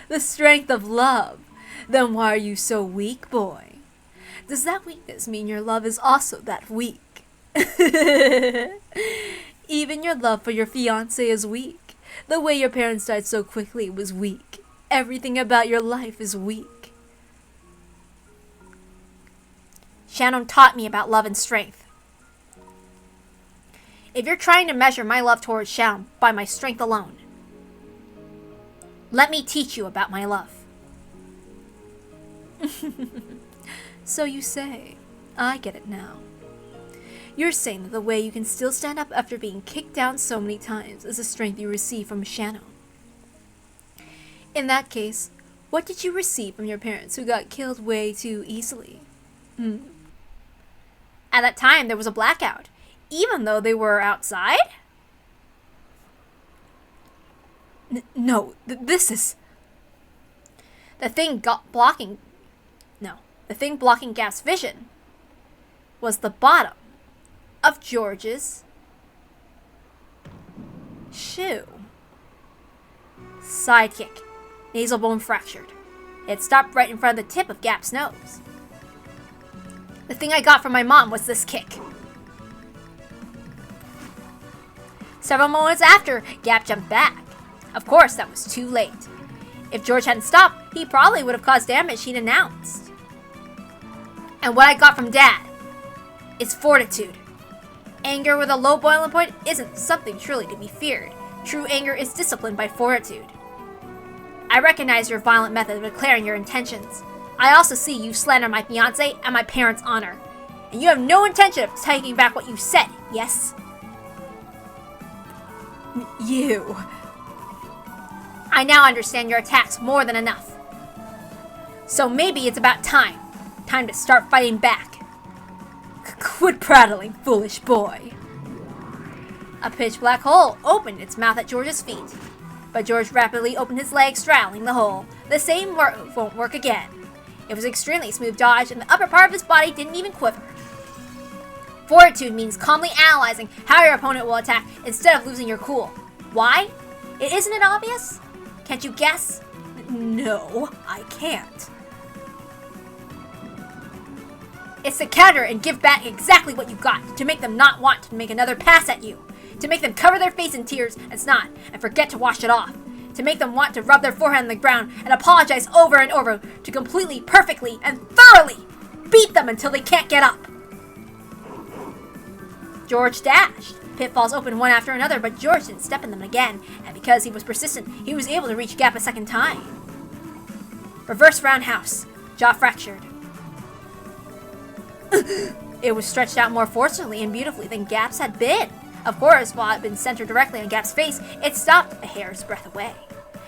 The strength of love. Then why are you so weak, boy? Does that weakness mean your love is also that weak? Even your love for your fiancé is weak. The way your parents died so quickly was weak. Everything about your life is weak. Shannon taught me about love and strength. If you're trying to measure my love towards Shannon by my strength alone, let me teach you about my love. So you say. I get it now. You're saying that the way you can still stand up after being kicked down so many times is the strength you receive from Shannon. In that case, what did you receive from your parents who got killed way too easily? At that time, there was a blackout, even though they were outside? No, this is... The thing blocking Gap's vision was the bottom of George's shoe. Sidekick. Nasal bone fractured. It stopped right in front of the tip of Gap's nose. The thing I got from my mom was this kick. Several moments after, Gap jumped back. Of course, that was too late. If George hadn't stopped, he probably would have caused damage he'd announced. And what I got from Dad is fortitude. Anger with a low boiling point isn't something truly to be feared. True anger is disciplined by fortitude. I recognize your violent method of declaring your intentions. I also see you slander my fiancé and my parents' honor. And you have no intention of taking back what you said, yes? You. I now understand your attacks more than enough. So maybe it's about time. Time to start fighting back. Quit prattling, foolish boy. A pitch black hole opened its mouth at George's feet. But George rapidly opened his legs, straddling the hole. The same won't work again. It was extremely smooth dodge, and the upper part of his body didn't even quiver. Fortitude means calmly analyzing how your opponent will attack instead of losing your cool. Why? Isn't it obvious? Can't you guess? No, I can't. It's to counter and give back exactly what you got, to make them not want to make another pass at you, to make them cover their face in tears and snot and forget to wash it off, to make them want to rub their forehead on the ground and apologize over and over, to completely, perfectly, and thoroughly beat them until they can't get up. George dashed. Pitfalls opened one after another, but George didn't step in them again, and because he was persistent, he was able to reach Gap a second time. Reverse roundhouse. Jaw fractured. It was stretched out more forcefully and beautifully than Gap's had been. Of course, while it had been centered directly on Gap's face, it stopped a hair's breadth away.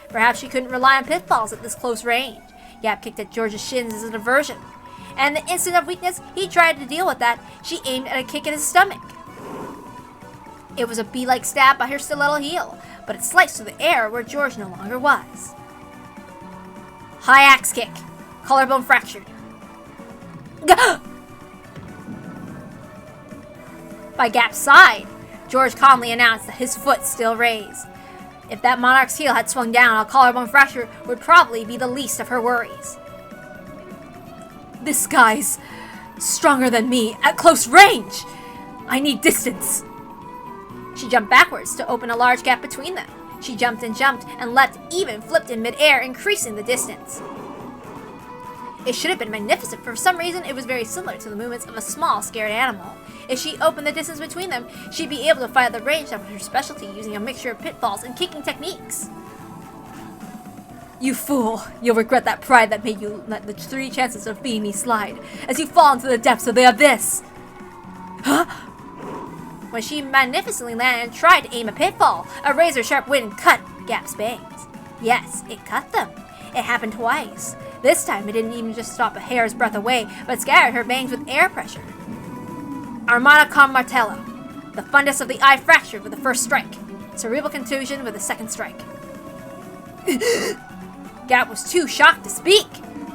Perhaps she couldn't rely on pitfalls at this close range. Gap kicked at George's shins as a diversion. And in the instant of weakness he tried to deal with that, she aimed at a kick at his stomach. It was a bee-like stab by her stiletto heel, but it sliced through the air where George no longer was. High axe kick. Collarbone fractured. By Gap's side, George calmly announced that his foot still raised. If that monarch's heel had swung down, a collarbone fracture would probably be the least of her worries. This guy's stronger than me at close range. I need distance. She jumped backwards to open a large gap between them. She jumped and leapt, even flipped in midair, increasing the distance. It should have been magnificent. For some reason, it was very similar to the movements of a small, scared animal. If she opened the distance between them, she'd be able to fight at the range that was her specialty, using a mixture of pitfalls and kicking techniques. You fool! You'll regret that pride that made you let the 3 chances of beating me slide, as you fall into the depths of the abyss! Huh? When she magnificently landed and tried to aim a pitfall, a razor-sharp wind cut Gap's bangs. Yes, it cut them. It happened twice. This time, it didn't even just stop a hair's breadth away, but scattered her bangs with air pressure. Armada con martello. The fundus of the eye fractured with the first strike. Cerebral contusion with the second strike. Gap was too shocked to speak.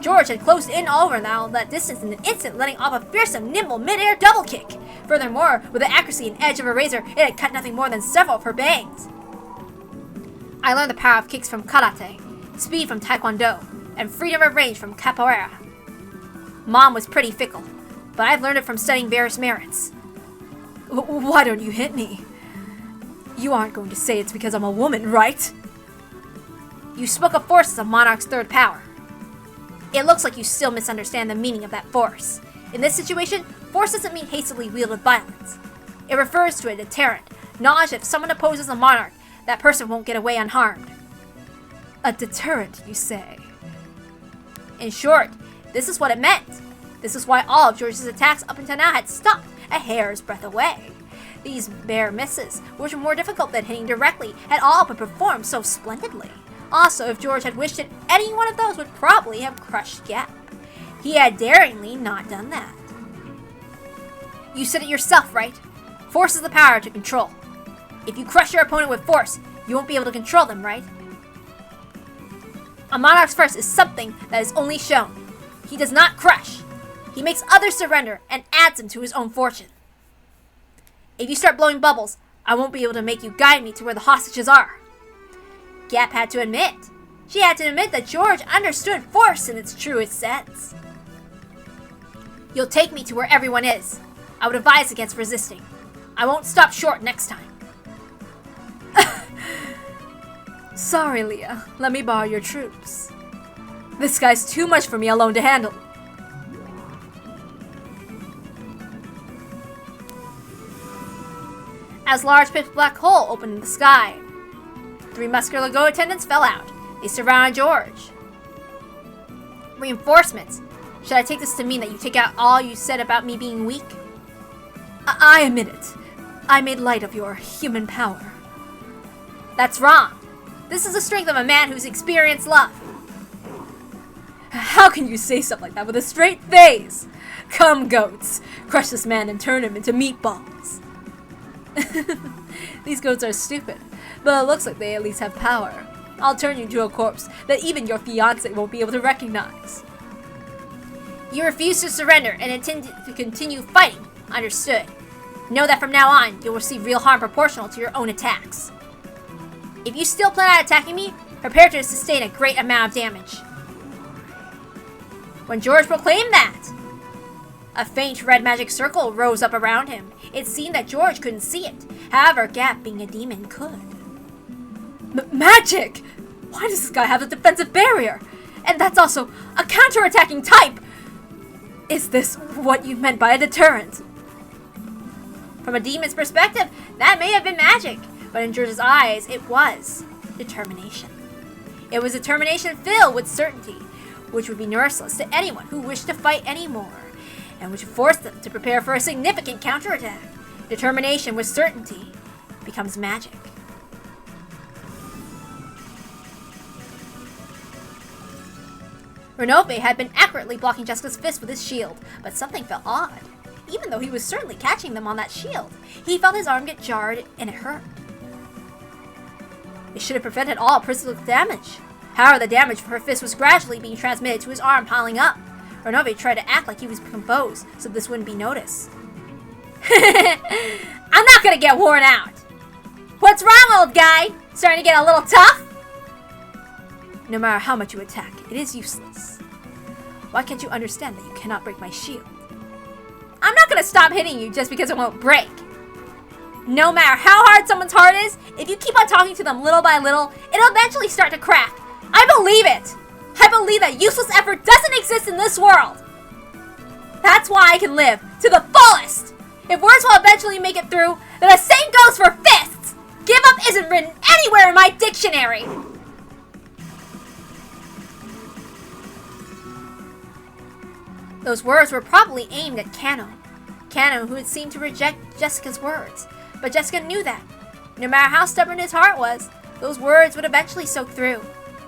George had closed in all over now that distance in an instant, letting off a fearsome, nimble, mid-air double kick. Furthermore, with the accuracy and edge of a razor, it had cut nothing more than several of her bangs. I learned the power of kicks from karate, speed from taekwondo, and freedom of range from capoeira. Mom was pretty fickle, but I've learned it from studying various merits. Why don't you hit me? You aren't going to say it's because I'm a woman, right? You spoke of force as a monarch's third power. It looks like you still misunderstand the meaning of that force. In this situation, force doesn't mean hastily wielded violence. It refers to a deterrent, knowledge that if someone opposes a monarch, that person won't get away unharmed. A deterrent, you say? In short, this is what it meant. This is why all of George's attacks up until now had stopped a hair's breadth away. These bare misses, which were more difficult than hitting directly, had all but performed so splendidly. Also, if George had wished it, any one of those would probably have crushed Gap. He had daringly not done that. You said it yourself, right? Force is the power to control. If you crush your opponent with force, you won't be able to control them, right? A monarch's force is something that is only shown. He does not crush. He makes others surrender and adds them to his own fortune. If you start blowing bubbles, I won't be able to make you guide me to where the hostages are. Gap had to admit. She had to admit that George understood force in its truest sense. You'll take me to where everyone is. I would advise against resisting. I won't stop short next time. Sorry, Leah. Let me borrow your troops. This guy's too much for me alone to handle. As large pitch black hole opened in the sky, 3 muscular go attendants fell out. They surrounded George. Reinforcements. Should I take this to mean that you take out all you said about me being weak? I admit it. I made light of your human power. That's wrong. This is the strength of a man who's experienced love. How can you say stuff like that with a straight face? Come, goats. Crush this man and turn him into meatballs. These goats are stupid, but it looks like they at least have power. I'll turn you into a corpse that even your fiancé won't be able to recognize. You refuse to surrender and intend to continue fighting. Understood. Know that from now on, you'll receive real harm proportional to your own attacks. If you still plan on attacking me, prepared to sustain a great amount of damage. When George proclaimed that, a faint red magic circle rose up around him. It seemed that George couldn't see it. However, Gap, being a demon, could. Magic! Why does this guy have a defensive barrier? And that's also a counter-attacking type! Is this what you meant by a deterrent? From a demon's perspective, that may have been magic, but in George's eyes, it was determination. It was determination filled with certainty, which would be merciless to anyone who wished to fight anymore, and which would force them to prepare for a significant counterattack. Determination with certainty becomes magic. Renobe had been accurately blocking Jessica's fist with his shield, but something felt odd. Even though he was certainly catching them on that shield, he felt his arm get jarred and it hurt. It should have prevented all physical damage. However, the damage from her fist was gradually being transmitted to his arm, piling up. Renobe tried to act like he was composed so this wouldn't be noticed. I'm not gonna get worn out. What's wrong, old guy? Starting to get a little tough? No matter how much you attack, it is useless. Why can't you understand that you cannot break my shield? I'm not gonna stop hitting you just because it won't break. No matter how hard someone's heart is, if you keep on talking to them little by little, it'll eventually start to crack. I believe it! I believe that useless effort doesn't exist in this world! That's why I can live to the fullest! If words will eventually make it through, then the same goes for fists! Give up isn't written anywhere in my dictionary! Those words were probably aimed at Kano. Kano, who had seemed to reject Jessica's words. But Jessica knew that. No matter how stubborn his heart was, those words would eventually soak through.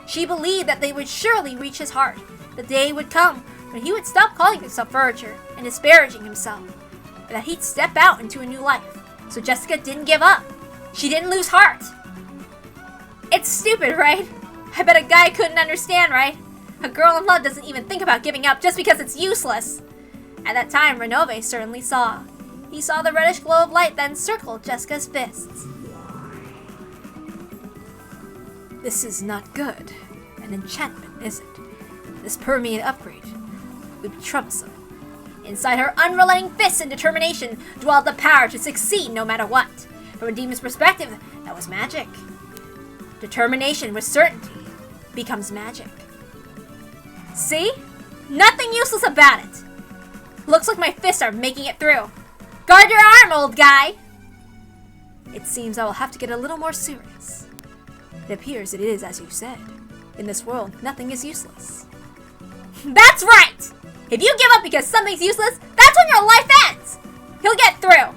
She believed that they would surely reach his heart. The day would come when he would stop calling himself furniture and disparaging himself. And that he'd step out into a new life. So Jessica didn't give up. She didn't lose heart. It's stupid, right? I bet a guy couldn't understand, right? A girl in love doesn't even think about giving up just because it's useless. At that time, Renobe certainly saw. He saw the reddish glow of light that encircled Jessica's fists. This is not good. An enchantment, is it? This permeate upgrade would be troublesome. Inside her unrelenting fists and determination dwelled the power to succeed no matter what. From a demon's perspective, that was magic. Determination with certainty becomes magic. See? Nothing useless about it. Looks like my fists are making it through. Guard your arm, old guy! It seems I will have to get a little more serious. It appears it is as you said. In this world, nothing is useless. That's right! If you give up because something's useless, that's when your life ends! He'll get through.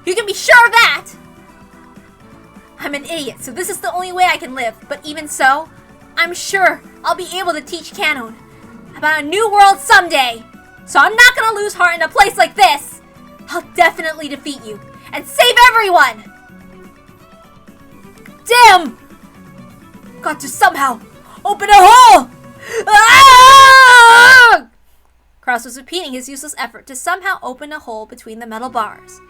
You can be sure of that! I'm an idiot, so this is the only way I can live. But even so, I'm sure I'll be able to teach Canon about a new world someday. So I'm not gonna lose heart in a place like this. I'll definitely defeat you and save everyone! Damn! Got to somehow open a hole! Ah! Kraus was repeating his useless effort to somehow open a hole between the metal bars.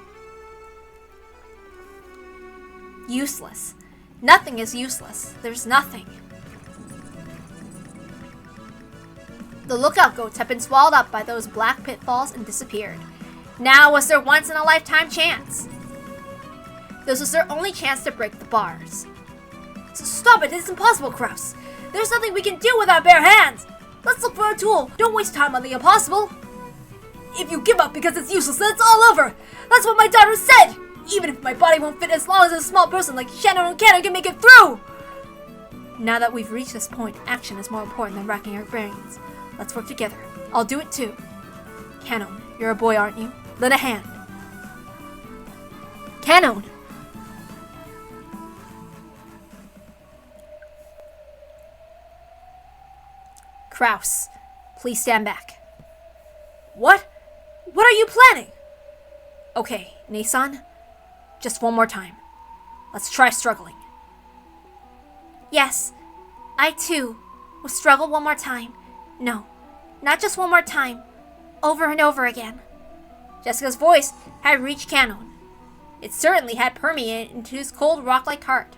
Useless. Nothing is useless. There's nothing. The lookout goats had been swallowed up by those black pitfalls and disappeared. Now was their once-in-a-lifetime chance. This was their only chance to break the bars. So stop it, it's impossible, Kraus. There's nothing we can do with our bare hands. Let's look for a tool. Don't waste time on the impossible. If you give up because it's useless, then it's all over. That's what my daughter said. Even if my body won't fit as long as a small person like Shannon and Kano can make it through. Now that we've reached this point, action is more important than racking our brains. Let's work together. I'll do it too. Canon, you're a boy, aren't you? Lend a hand. Canon! Kraus, please stand back. What? What are you planning? Okay, Nason, just one more time. Let's try struggling. Yes, I too will struggle one more time. No, not just one more time. Over and over again. Jessica's voice had reached Canon. It certainly had permeated into his cold rock-like heart.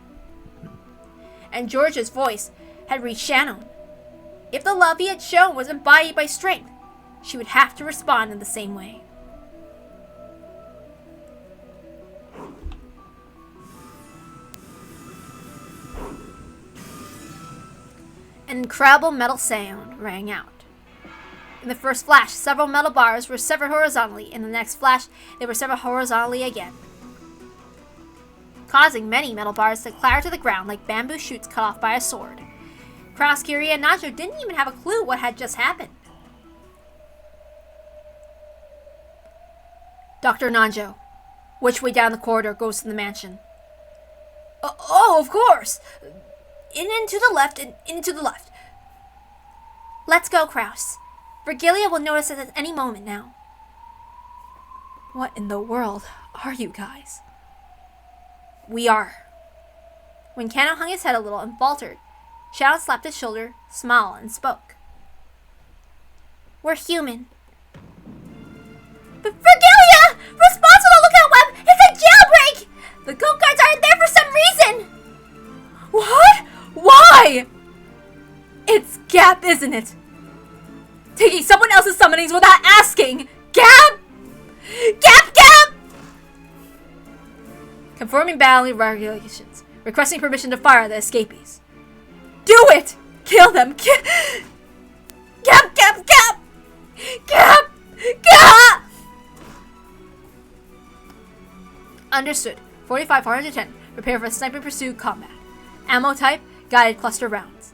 And George's voice had reached Shannon. If the love he had shown was embodied by strength, she would have to respond in the same way. An incredible metal sound rang out. In the first flash, several metal bars were severed horizontally. In the next flash, they were severed horizontally again, causing many metal bars to clatter to the ground like bamboo shoots cut off by a sword. Kraus, Kiri, and Nacho didn't even have a clue what had just happened. Dr. Nanjo, which way down the corridor goes to the mansion? Oh, of course! In and to the left, and into the left. Let's go, Kraus. Virgilia will notice us at any moment now. What in the world are you guys? We are. When Kano hung his head a little and faltered, Shadow slapped his shoulder, smiled, and spoke. We're human. But Virgilia! Response to the lookout web! It's a jailbreak! The goat guards aren't there for some reason! What? Why? It's Gap, isn't it? Taking someone else's summonings without asking! Gap! Gap! Conforming battle regulations. Requesting permission to fire the escapees. Do it! Kill them! Gap! Understood. 45 410. Prepare for sniper pursuit combat. Ammo type, guided cluster rounds.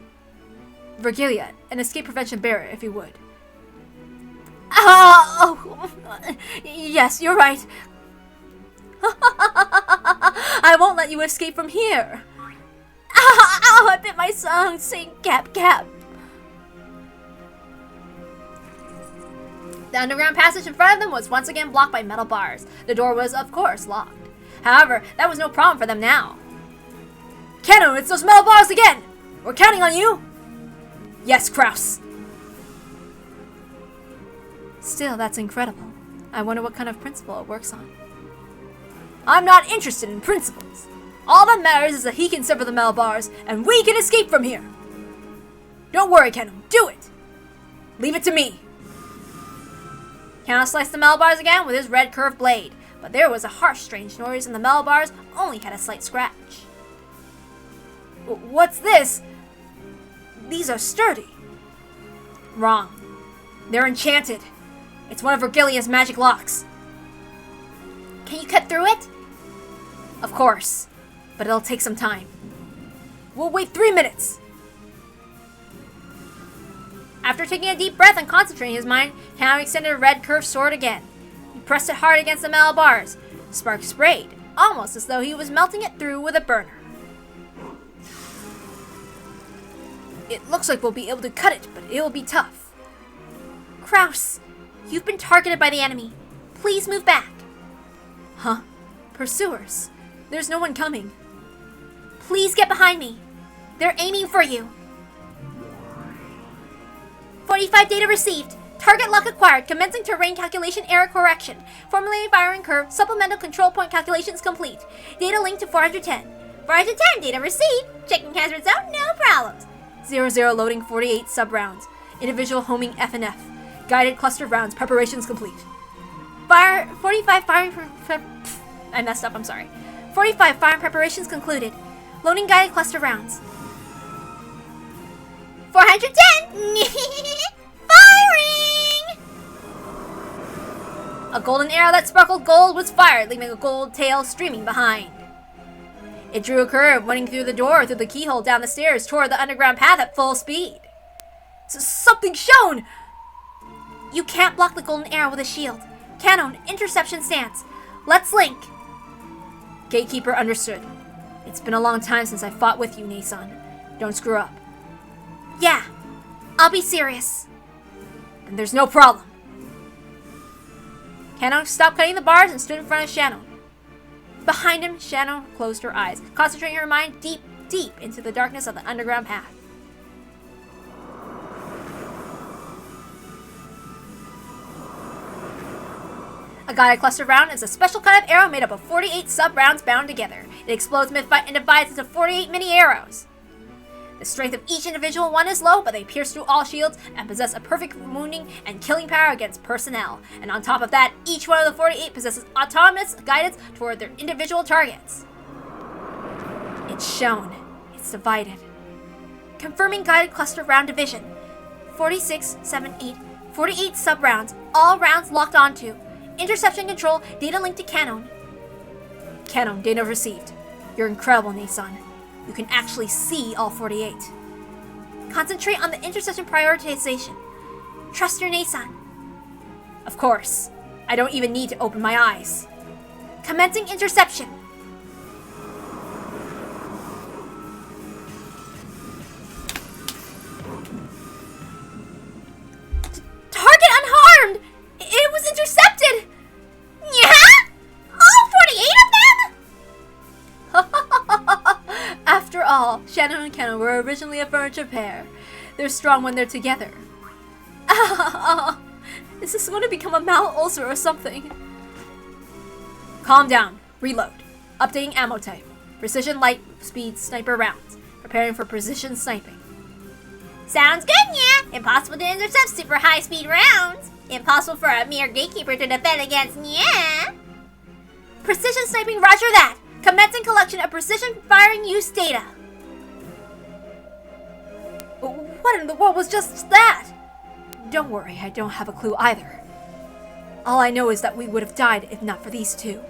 Virgilia, an escape prevention barrier if you would. Yes, you're right. I won't let you escape from here. I bit my tongue saying Gap. The underground passage in front of them was once again blocked by metal bars. The door was, of course, locked. However, that was no problem for them now. Kano, it's those metal bars again! We're counting on you! Yes, Kraus. Still, that's incredible. I wonder what kind of principle it works on. I'm not interested in principles. All that matters is that he can sever the metal bars, and we can escape from here. Don't worry, Kano. Do it. Leave it to me. Kano sliced the metal bars again with his red curved blade, but there was a harsh, strange noise, and the metal bars only had a slight scratch. What's this? These are sturdy. Wrong. They're enchanted. It's one of Virgilia's magic locks. Can you cut through it? Of course, but it'll take some time. We'll wait 3 minutes. After taking a deep breath and concentrating his mind, Kano extended a red curved sword again. He pressed it hard against the metal bars. Sparks sprayed, almost as though he was melting it through with a burner. It looks like we'll be able to cut it, but it will be tough. Kraus, you've been targeted by the enemy. Please move back. Huh? Pursuers? There's no one coming. Please get behind me. They're aiming for you. 45 data received. Target lock acquired. Commencing terrain calculation error correction. Formulating firing curve. Supplemental control point calculations complete. Data linked to 410. 410 data received. Checking hazard zone. No problems. 00 loading 48 sub-rounds. Individual homing F and F. Guided cluster rounds. Preparations complete. 45 firing... I messed up, I'm sorry. 45 firing preparations concluded. Loading guided cluster rounds. 410! Firing! A golden arrow that sparkled gold was fired, leaving a gold tail streaming behind. It drew a curve, running through the door, through the keyhole, down the stairs, toward the underground path at full speed. Something shown! You can't block the golden arrow with a shield. Canon, interception stance. Let's link. Gatekeeper understood. It's been a long time since I fought with you, Nason. Don't screw up. Yeah, I'll be serious. And there's no problem. Canon stopped cutting the bars and stood in front of Shannon. Behind him, Shannon closed her eyes, concentrating her mind deep into the darkness of the underground path. A guided cluster round is a special kind of arrow made up of 48 sub-rounds bound together. It explodes mid-fight and divides into 48 mini arrows. The strength of each individual one is low, but they pierce through all shields and possess a perfect wounding and killing power against personnel. And on top of that, each one of the 48 possesses autonomous guidance toward their individual targets. It's shown. It's divided. Confirming guided cluster round division. 46, 7, 8, 48 sub-rounds, all rounds locked onto. Interception control, data linked to Canon. Canon, data received. You're incredible, Nason. You can actually see all 48. Concentrate on the interception prioritization. Trust your Nason. Of course. I don't even need to open my eyes. Commencing interception. Target unharmed! It was intercepted! Yeah? All 48 of them? After all, Shannon and Canon were originally a furniture pair. They're strong when they're together. Is this going to become a mal-ulcer or something? Calm down. Reload. Updating ammo type. Precision light speed sniper rounds. Preparing for precision sniping. Sounds good, yeah. Impossible to intercept super high-speed rounds. Impossible for a mere gatekeeper to defend against, yeah. Precision sniping, roger that. Commencing collection of precision firing use data. What in the world was just that? Don't worry, I don't have a clue either. All I know is that we would have died if not for these two.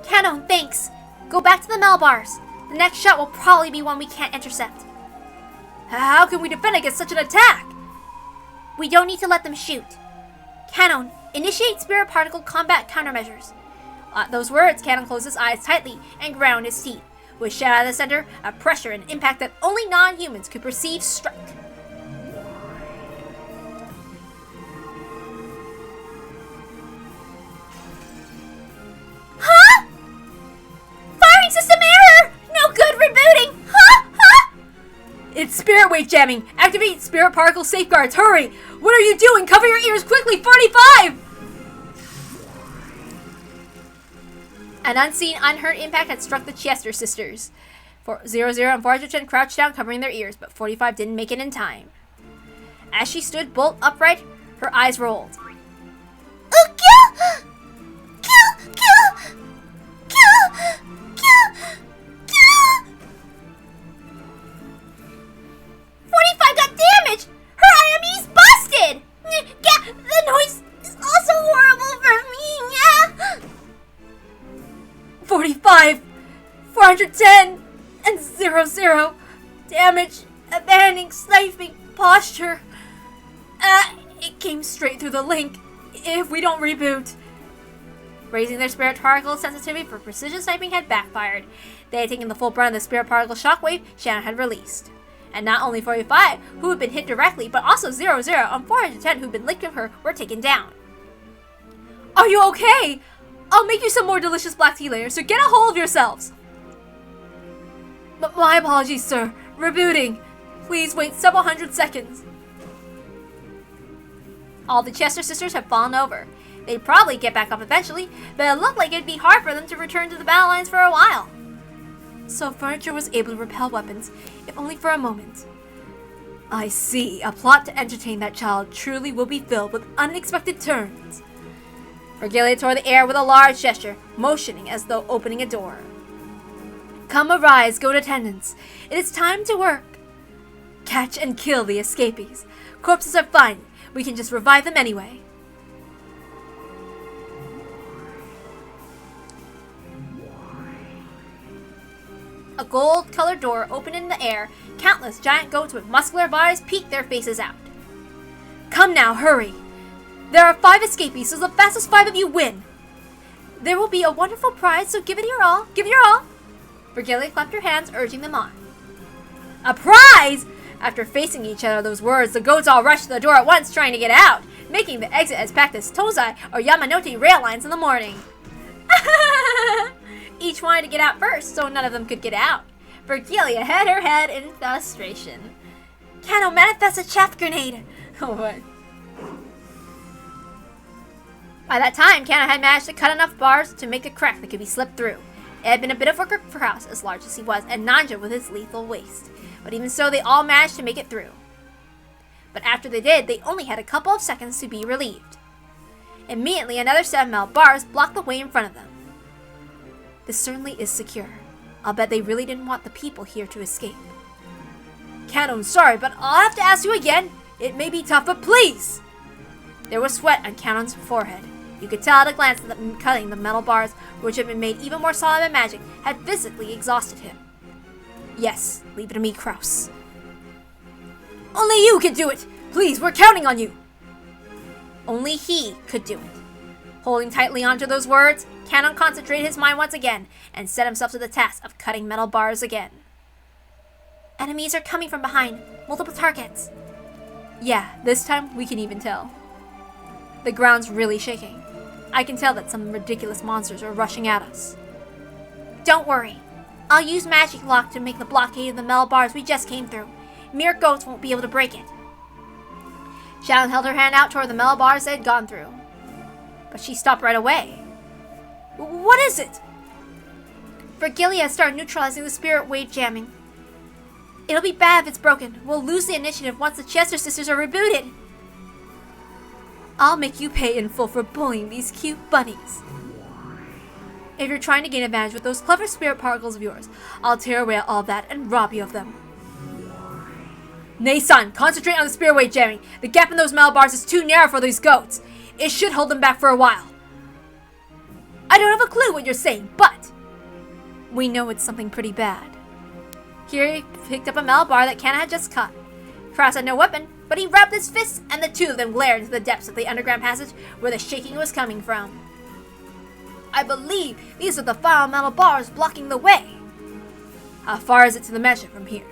Canon, thanks. Go back to the Mel bars. The next shot will probably be one we can't intercept. How can we defend against such an attack? We don't need to let them shoot. Canon, initiate spirit particle combat countermeasures. At those words, Canon closed his eyes tightly and ground his teeth. With Shadow at the center, a pressure and impact that only non-humans could perceive struck. Huh? Firing system error! No good, rebooting! Huh? It's spirit wave jamming! Activate spirit particle safeguards, hurry! What are you doing? Cover your ears quickly, 45! An unseen, unheard impact had struck the Chester sisters. 00 and 410 crouched down, covering their ears, but 45 didn't make it in time. As she stood bolt upright, her eyes rolled. Kill! 45 got damaged! Her IME's busted! The noise is also horrible for me, yeah? 45, 410, and 00. Damage, abandoning, sniping, posture. It came straight through the link. If we don't reboot. Raising their spirit particle sensitivity for precision sniping had backfired. They had taken the full brunt of the spirit particle shockwave Shannon had released. And not only 45, who had been hit directly, but also 00 and 410 who'd been licked of her, were taken down. Are you okay? I'll make you some more delicious black tea later, so get a hold of yourselves. My apologies, sir. Rebooting. Please wait several hundred seconds. All the Chester sisters had fallen over. They'd probably get back up eventually, but it looked like it'd be hard for them to return to the battle lines for a while. So furniture was able to repel weapons, if only for a moment. I see. A plot to entertain that child truly will be filled with unexpected turns. Virgilia tore the air with a large gesture, motioning as though opening a door. Come arise, go to attendants. It is time to work. Catch and kill the escapees. Corpses are fine. We can just revive them anyway. A gold-colored door opened in the air. Countless giant goats with muscular bodies peeked their faces out. Come now, hurry. There are 5 escapees, so the fastest 5 of you win. There will be a wonderful prize, so give it your all. Give it your all. Virgilia clapped her hands, urging them on. A prize! After facing each other those words, the goats all rushed to the door at once, trying to get out, making the exit as packed as Tozai or Yamanote rail lines in the morning. Each wanted to get out first, so none of them could get out. Virgilia had her head in frustration. Kano manifest a chaff grenade! Oh, what? By that time, Kano had managed to cut enough bars to make a crack that could be slipped through. It had been a bit of work for Kraus, as large as he was, and Nanja with his lethal waste. But even so, they all managed to make it through. But after they did, they only had a couple of seconds to be relieved. Immediately, another set of metal bars blocked the way in front of them. This certainly is secure. I'll bet they really didn't want the people here to escape. Kano, I'm sorry, but I'll have to ask you again. It may be tough, but please! There was sweat on Kanon's forehead. You could tell at a glance that cutting the metal bars, which had been made even more solid by magic, had physically exhausted him. Yes, leave it to me, Kraus. Only you can do it! Please, we're counting on you! Only he could do it. Holding tightly onto those words, Kanon concentrated his mind once again and set himself to the task of cutting metal bars again. Enemies are coming from behind. Multiple targets. Yeah, this time we can even tell. The ground's really shaking. I can tell that some ridiculous monsters are rushing at us. Don't worry. I'll use Magic Lock to make the blockade of the metal bars we just came through. Mere goats won't be able to break it. Shannon held her hand out toward the metal bars they had gone through. But she stopped right away. What is it? Vergilia started neutralizing the spirit wave jamming. It'll be bad if it's broken. We'll lose the initiative once the Chester sisters are rebooted. I'll make you pay in full for bullying these cute bunnies. If you're trying to gain advantage with those clever spirit particles of yours, I'll tear away all that and rob you of them. Nay, son, concentrate on the spirit wave jamming. The gap in those metal bars is too narrow for these goats. It should hold them back for a while. I don't have a clue what you're saying, but we know it's something pretty bad. Here he picked up a metal bar that Kana had just cut. Kraus had no weapon, but he rubbed his fists, and the two of them glared into the depths of the underground passage where the shaking was coming from. I believe these are the final metal bars blocking the way. How far is it to the mansion from here?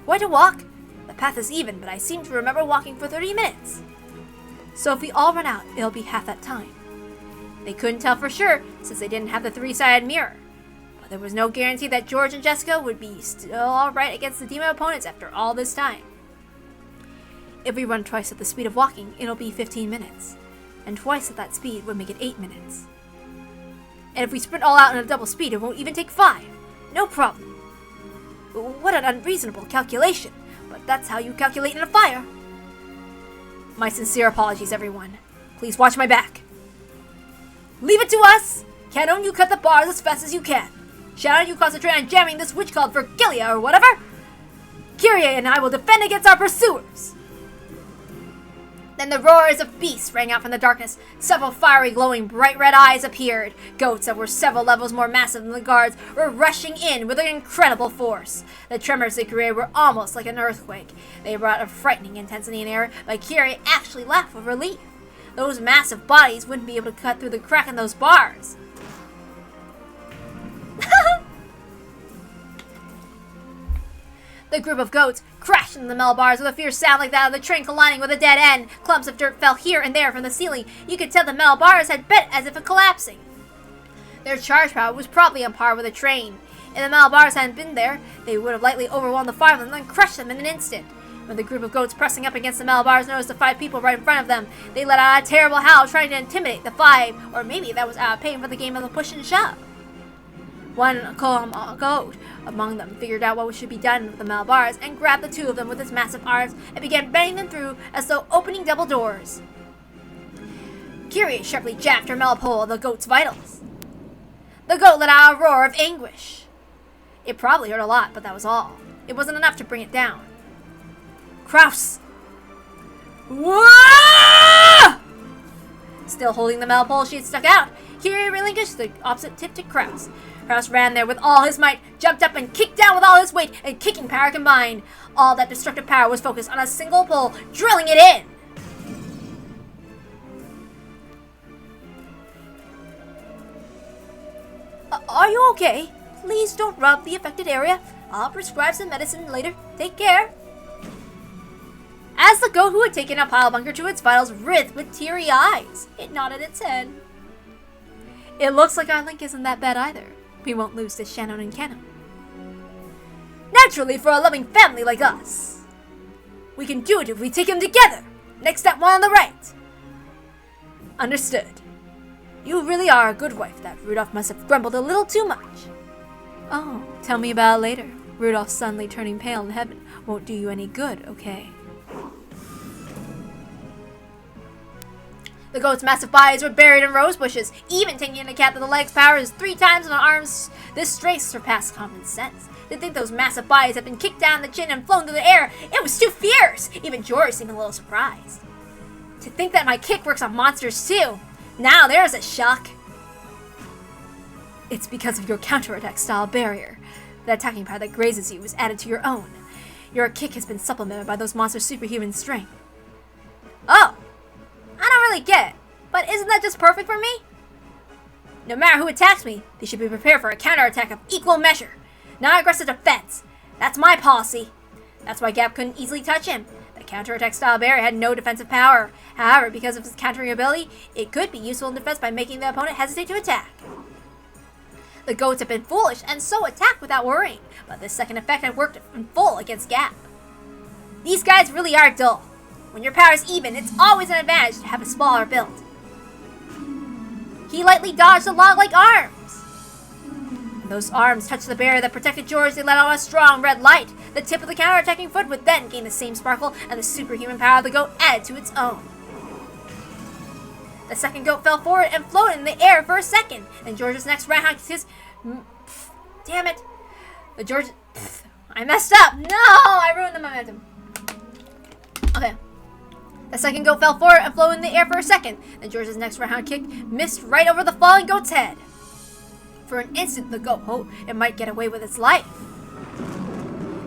Quite a walk. The path is even, but I seem to remember walking for 30 minutes. So if we all run out, it'll be half that time. They couldn't tell for sure, since they didn't have the three-sided mirror. But there was no guarantee that George and Jessica would be still alright against the demon opponents after all this time. If we run twice at the speed of walking, it'll be 15 minutes. And twice at that speed would make it 8 minutes. And if we sprint all out in a double speed, it won't even take 5. No problem. What an unreasonable calculation, but that's how you calculate in a fire. My sincere apologies, everyone. Please watch my back. Leave it to us! Canon, you cut the bars as fast as you can. Shannon, you concentrate on jamming this witch called Vergilia or whatever. Kyrie and I will defend against our pursuers. Then the roars of beasts rang out from the darkness. Several fiery, glowing, bright red eyes appeared. Goats that were several levels more massive than the guards were rushing in with an incredible force. The tremors they created were almost like an earthquake. They brought a frightening intensity in the air, but Kyrie actually laughed with relief. Those massive bodies wouldn't be able to cut through the crack in those bars. The group of goats crashed into the metal bars with a fierce sound like that of the train colliding with a dead end. Clumps of dirt fell here and there from the ceiling. You could tell the metal bars had bent as if collapsing. Their charge power was probably on par with a train. If the metal bars hadn't been there, they would have likely overwhelmed the 5 of them and crushed them in an instant. When the group of goats pressing up against the metal bars noticed the 5 people right in front of them, they let out a terrible howl trying to intimidate the 5, or maybe that was out of pain for the game of the push and shove. One calm goat among them figured out what should be done with the metal bars and grabbed the 2 of them with his massive arms and began bending them through as though opening double doors. Kyrie sharply jabbed her metal pole of the goat's vitals. The goat let out a roar of anguish. It probably hurt a lot, but that was all. It wasn't enough to bring it down. Kraus! Whoa! Still holding the metal pole she had stuck out, Kyrie relinquished the opposite tip to Kraus. Kraus ran there with all his might, jumped up and kicked down with all his weight and kicking power combined. All that destructive power was focused on a single pole, drilling it in. Are you okay? Please don't rub the affected area. I'll prescribe some medicine later. Take care. As the goat who had taken a pile bunker to its vitals writhed with teary eyes, it nodded its head. It looks like our link isn't that bad either. We won't lose to Shannon and Canon. Naturally, for a loving family like us. We can do it if we take them together. Next that one on the right. Understood. You really are a good wife. That Rudolph must have grumbled a little too much. Oh, tell me about it later. Rudolph suddenly turning pale in heaven won't do you any good, okay? The goat's massive bodies were buried in rose bushes, even taking into account that the leg's power is 3 times on the arms. This strength surpassed common sense. To think those massive bodies had been kicked down the chin and flown through the air, it was too fierce! Even George seemed a little surprised. To think that my kick works on monsters too! Now there's a shock! It's because of your counterattack style barrier. The attacking power that grazes you was added to your own. Your kick has been supplemented by those monsters' superhuman strength. Oh! I don't really get it, but isn't that just perfect for me? No matter who attacks me, they should be prepared for a counterattack of equal measure. Not aggressive defense. That's my policy. That's why Gap couldn't easily touch him. The counterattack style barrier had no defensive power. However, because of his countering ability, it could be useful in defense by making the opponent hesitate to attack. The goats had been foolish and so attacked without worrying, but this second effect had worked in full against Gap. These guys really are dull. When your power is even, it's always an advantage to have a smaller build. He lightly dodged the log-like arms. When those arms touched the barrier that protected George, they let out a strong red light. The tip of the counterattacking foot would then gain the same sparkle, and the superhuman power of the goat added to its own. The second goat fell forward and floated in the air for a second. Then George's next round his... Damn it. I messed up. No, I ruined the momentum. Okay. The second goat fell forward and flew in the air for a second. Then George's next round kick missed right over the falling goat's head. For an instant, the goat hoped it might get away with its life.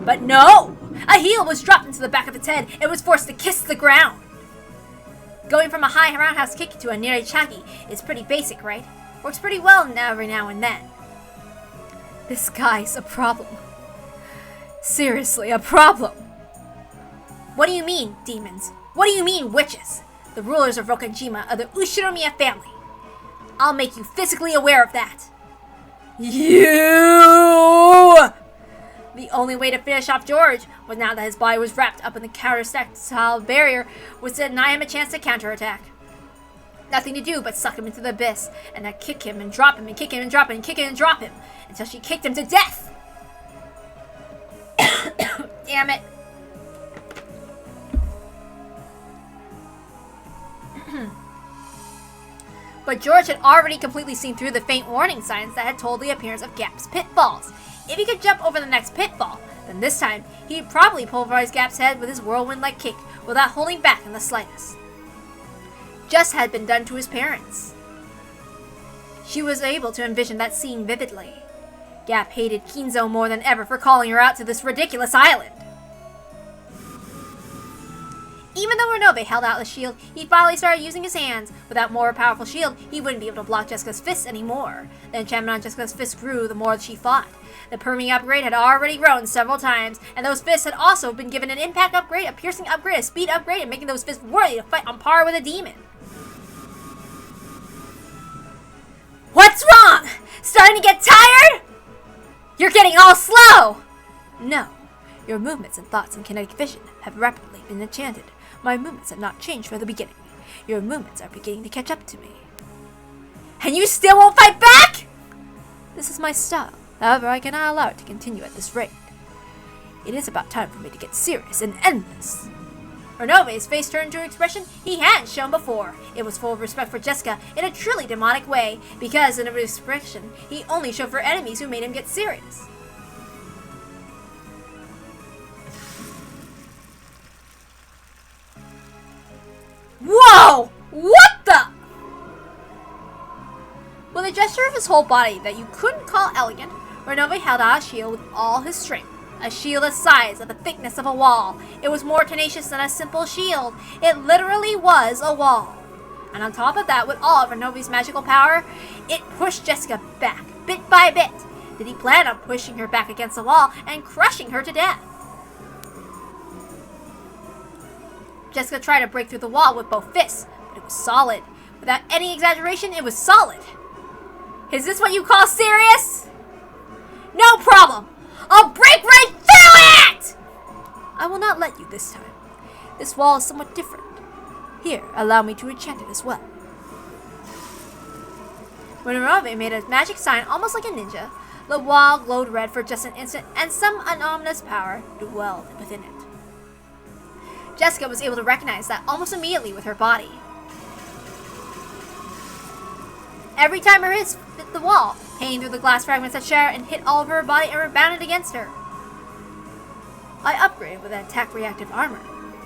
But no! A heel was dropped into the back of its head. It was forced to kiss the ground. Going from a high roundhouse kick to a nirachaki is pretty basic, right? Works pretty well every now and then. This guy's a problem. Seriously, a problem. What do you mean, demons? What do you mean, witches? The rulers of Rokkanjima are the Ushiromiya family. I'll make you physically aware of that. You! The only way to finish off George was, now that his body was wrapped up in the counterattack style barrier, was to deny him a chance to counterattack. Nothing to do but suck him into the abyss, and then kick him and drop him and kick him and drop him and kick him and drop him, until she kicked him to death! Damn it. But George had already completely seen through the faint warning signs that had told the appearance of Gap's pitfalls. If he could jump over the next pitfall, then this time he'd probably pulverize Gap's head with his whirlwind-like kick without holding back in the slightest. Just had been done to his parents. She was able to envision that scene vividly. Gap hated Kinzo more than ever for calling her out to this ridiculous island. Even though Renobe held out the shield, he finally started using his hands. Without more powerful shield, he wouldn't be able to block Jessica's fists anymore. The enchantment on Jessica's fists grew the more she fought. The permeing upgrade had already grown several times, and those fists had also been given an impact upgrade, a piercing upgrade, a speed upgrade, and making those fists worthy to fight on par with a demon. What's wrong? Starting to get tired? You're getting all slow! No. Your movements and thoughts and kinetic vision have rapidly been enchanted. My movements have not changed from the beginning. Your movements are beginning to catch up to me. And you still won't fight back? This is my style. However, I cannot allow it to continue at this rate. It is about time for me to get serious and end this. Renobe's face turned to an expression he hadn't shown before. It was full of respect for Jessica in a truly demonic way, because in a expression he only showed for enemies who made him get serious. Whoa! What the? With a gesture of his whole body that you couldn't call elegant, Renobe held out a shield with all his strength. A shield the size of the thickness of a wall. It was more tenacious than a simple shield. It literally was a wall. And on top of that, with all of Renobe's magical power, it pushed Jessica back, bit by bit. Did he plan on pushing her back against the wall and crushing her to death? Jessica tried to break through the wall with both fists, but it was solid. Without any exaggeration, it was solid. Is this what you call serious? No problem. I'll break right through it! I will not let you this time. This wall is somewhat different. Here, allow me to enchant it as well. When Morobe made a magic sign almost like a ninja, the wall glowed red for just an instant, and some ominous power dwelled within it. Jessica was able to recognize that almost immediately with her body. Every time her hits hit the wall, hanging through the glass fragments that shattered and hit all over her body and rebounded against her. I upgraded with an attack reactive armor,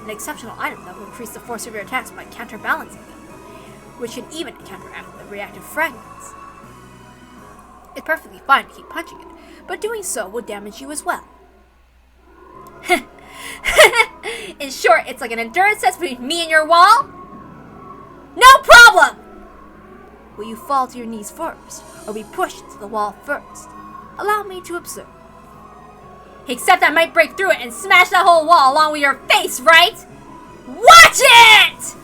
an exceptional item that will increase the force of your attacks by counterbalancing them, which can even counteract the reactive fragments. It's perfectly fine to keep punching it, but doing so will damage you as well. In short, it's like an endurance test between me and your wall. No problem! Will you fall to your knees first, or be pushed to the wall first? Allow me to observe. Except I might break through it and smash that whole wall along with your face, right? Watch it!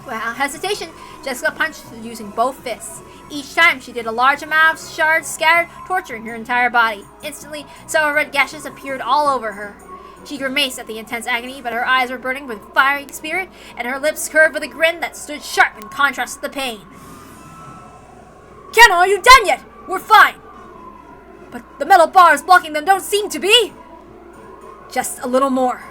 Without hesitation, Jessica punched using both fists. Each time, she did a large amount of shards scattered, torturing her entire body. Instantly, several red gashes appeared all over her. She grimaced at the intense agony, but her eyes were burning with fiery spirit, and her lips curved with a grin that stood sharp in contrast to the pain. Kenna, are you done yet? We're fine. But the metal bars blocking them don't seem to be. Just a little more.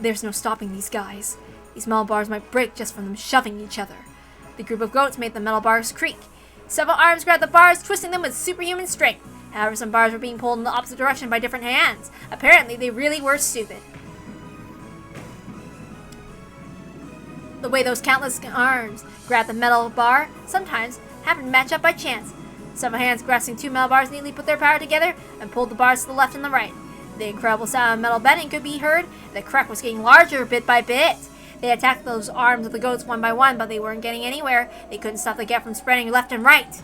There's no stopping these guys. These metal bars might break just from them shoving each other. The group of goats made the metal bars creak. Several arms grabbed the bars, twisting them with superhuman strength. However, some bars were being pulled in the opposite direction by different hands. Apparently, they really were stupid. The way those countless arms grabbed the metal bar sometimes happened to match up by chance. Several hands grasping two metal bars neatly put their power together and pulled the bars to the left and the right. The incredible sound of metal bending could be heard. The crack was getting larger bit by bit. They attacked those arms of the goats one by one, but they weren't getting anywhere. They couldn't stop the gap from spreading left and right.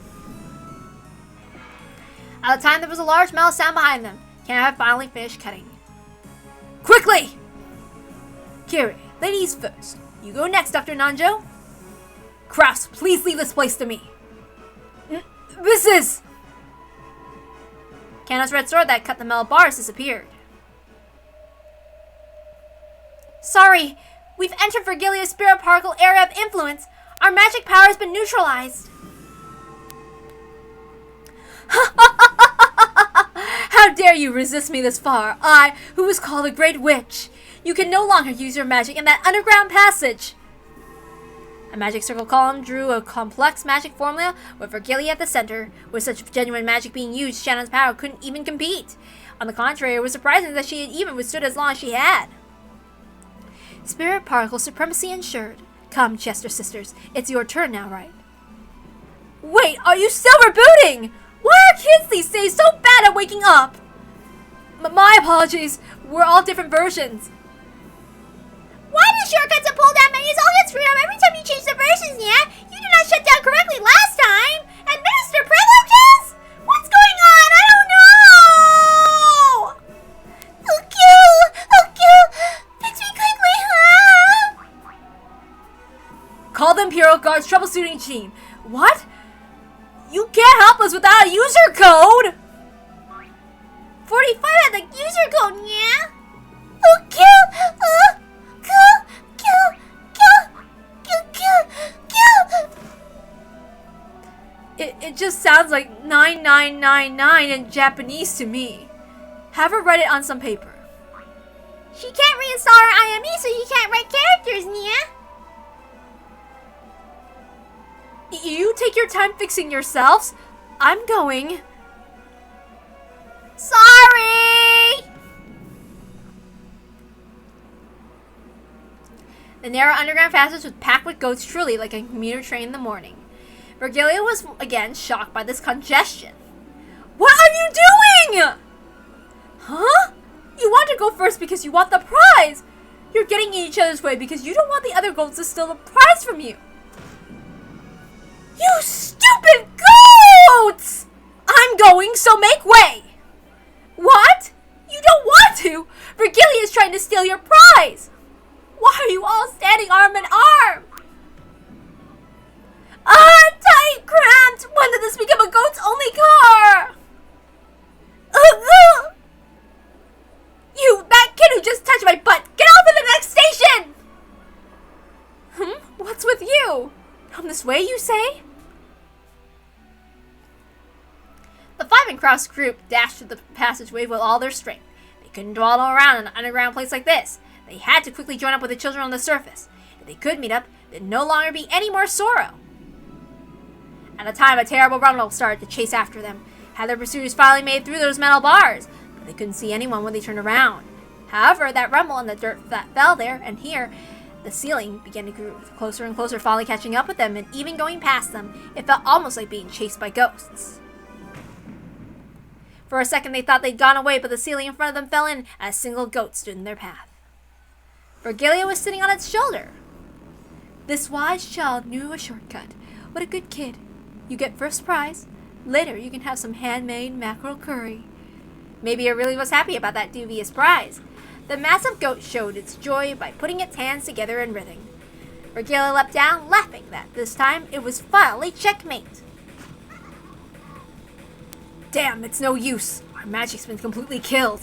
At the time, there was a large metal sound behind them. Kenna had finally finished cutting. Quickly! Kiri, ladies first. You go next, Dr. Nanjo. Crafts, please leave this place to me. This is... Kenna's red sword that cut the metal bars disappeared. Sorry, we've entered Vergilia's spirit particle area of influence. Our magic power has been neutralized. How dare you resist me this far, I, who was called a great witch. You can no longer use your magic in that underground passage. A magic circle column drew a complex magic formula with Vergilia at the center. With such genuine magic being used, Shannon's power couldn't even compete. On the contrary, it was surprising that she had even withstood as long as she had. Spirit particle supremacy ensured. Come, Chester sisters, it's your turn now, right? Wait, are you still rebooting? Why are kids these days so bad at waking up? My apologies, we're all different versions. Why do shortcuts and pull-down menus all get screwed up every time you change the versions, yeah? You did not shut down correctly last time! Administer privileges? What's going on? I don't know! Oh, fix me quickly, huh? Call the Imperial Guard's troubleshooting team. What? You can't help us without a user code! 45 had the user code, yeah? It just sounds like 9999 in Japanese to me. Have her write it on some paper. She can't reinstall her IME, so you can't write characters, yeah? You take your time fixing yourselves. I'm going. Sorry! The narrow underground passage was packed with goats, truly like a commuter train in the morning. Vergilia was again shocked by this congestion. What are you doing? Huh? You want to go first because you want the prize. You're getting in each other's way because you don't want the other goats to steal the prize from you. You stupid goats! I'm going, so make way! What? You don't want to! Vergilia is trying to steal your prize! Why are you all standing arm in arm? Tight, cramped! When did this become a goat's only car? You, that kid who just touched my butt! Get off at the next station! this way, you say? The five in Kraus' group dashed through the passageway with all their strength. They couldn't dawdle around in an underground place like this. They had to quickly join up with the children on the surface. If they could meet up, there'd no longer be any more sorrow. At the time, a terrible rumble started to chase after them. Had their pursuers finally made through those metal bars, but they couldn't see anyone when they turned around. However, that rumble and the dirt that fell there, and here, the ceiling began to grow closer and closer, finally catching up with them, and even going past them, it felt almost like being chased by ghosts. For a second, they thought they'd gone away, but the ceiling in front of them fell in, and a single goat stood in their path. Virgilia was sitting on its shoulder. This wise child knew a shortcut. What a good kid. You get first prize. Later, you can have some handmade mackerel curry. Maybe it really was happy about that dubious prize. The massive goat showed its joy by putting its hands together and writhing. Virgilia leapt down, laughing that this time it was finally checkmate. Damn, it's no use. Our magic's been completely killed.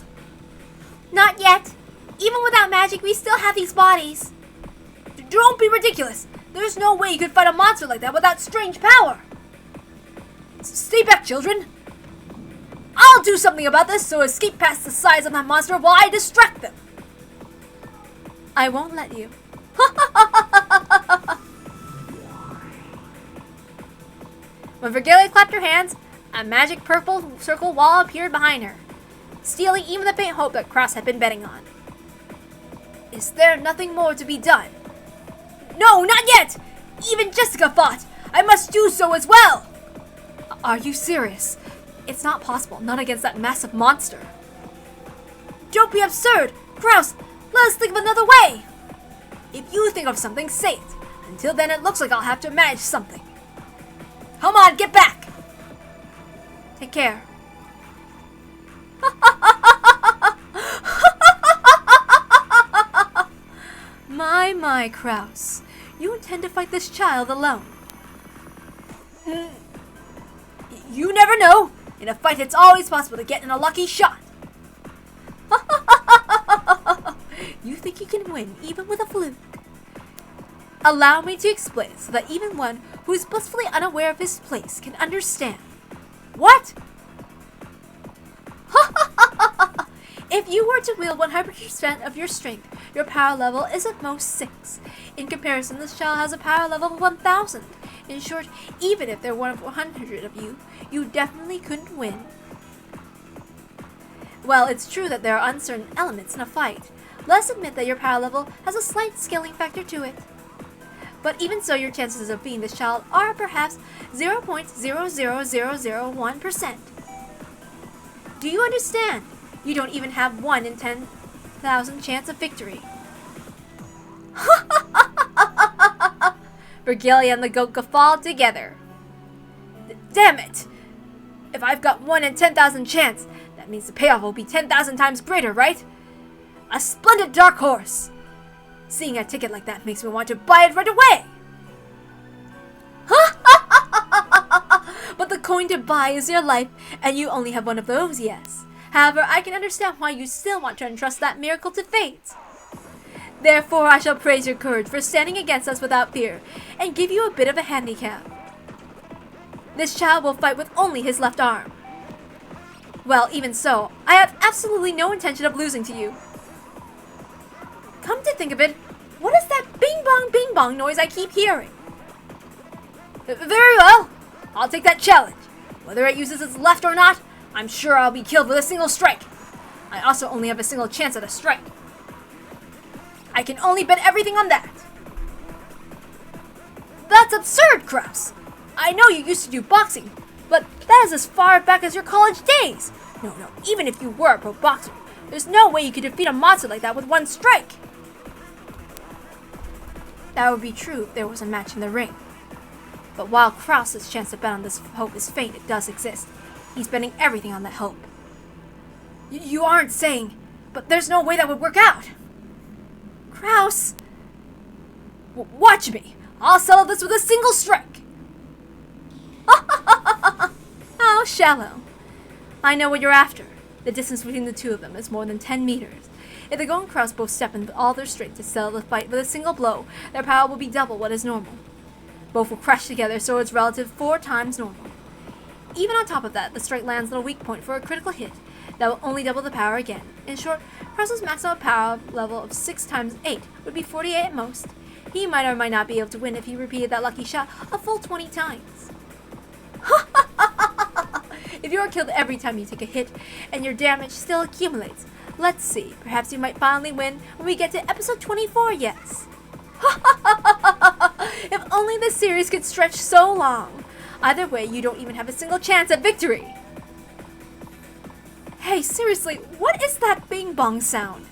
Not yet. Even without magic, we still have these bodies. Don't be ridiculous. There's no way you could fight a monster like that with that strange power. Stay back, children. I'll do something about this, so escape past the size of that monster while I distract them. I won't let you. When Virgilia clapped her hands, a magic purple circle wall appeared behind her, stealing even the faint hope that Kraus had been betting on. Is there nothing more to be done? No, not yet! Even Jessica fought! I must do so as well! Are you serious? It's not possible, not against that massive monster. Don't be absurd! Kraus, let us think of another way! If you think of something, say it. Until then, it looks like I'll have to manage something. Come on, get back! Take care. My, Kraus. You intend to fight this child alone. You never know. In a fight, it's always possible to get in a lucky shot. You think you can win even with a fluke? Allow me to explain so that even one who is blissfully unaware of his place can understand. What? If you were to wield 100% of your strength, your power level is at most 6. In comparison, this child has a power level of 1,000. In short, even if there were 100 of you, you definitely couldn't win. Well, it's true that there are uncertain elements in a fight. Let's admit that your power level has a slight scaling factor to it. But even so, your chances of beating this child are perhaps 0.00001%. Do you understand? You don't even have 1 in 10,000 chance of victory. Virgilia and the goat guffawed together. Damn it! If I've got 1 in 10,000 chance, that means the payoff will be 10,000 times greater, right? A splendid dark horse! Seeing a ticket like that makes me want to buy it right away! But the coin to buy is your life, and you only have 1 of those, yes. However, I can understand why you still want to entrust that miracle to fate. Therefore, I shall praise your courage for standing against us without fear, and give you a bit of a handicap. This child will fight with only his left arm. Well, even so, I have absolutely no intention of losing to you. Come to think of it, what is that bing bong noise I keep hearing? Very well, I'll take that challenge. Whether it uses its left or not, I'm sure I'll be killed with a single strike. I also only have a single chance at a strike. I can only bet everything on that. That's absurd, Kraus. I know you used to do boxing, but that is as far back as your college days. No, even if you were a pro boxer, there's no way you could defeat a monster like that with 1 strike. That would be true if there was a match in the ring. But while Kraus's chance to bet on this hope is faint, it does exist. He's betting everything on that hope. You aren't saying, but there's no way that would work out. Kraus! Watch me! I'll settle this with a single strike! How shallow. I know what you're after. The distance between the two of them is more than 10 meters. If the goat and Kraus both step in with all their strength to settle the fight with a single blow, their power will be double what is normal. Both will crash together, so it's relative 4 times normal. Even on top of that, the strike lands on a weak point for a critical hit that will only double the power again. In short, Krause's maximum power level of 6 times 8 would be 48 at most. He might or might not be able to win if he repeated that lucky shot a full 20 times. If you are killed every time you take a hit and your damage still accumulates, let's see, perhaps you might finally win when we get to episode 24, yes. If only this series could stretch so long. Either way, you don't even have a single chance at victory. Hey, seriously, what is that bing bong sound?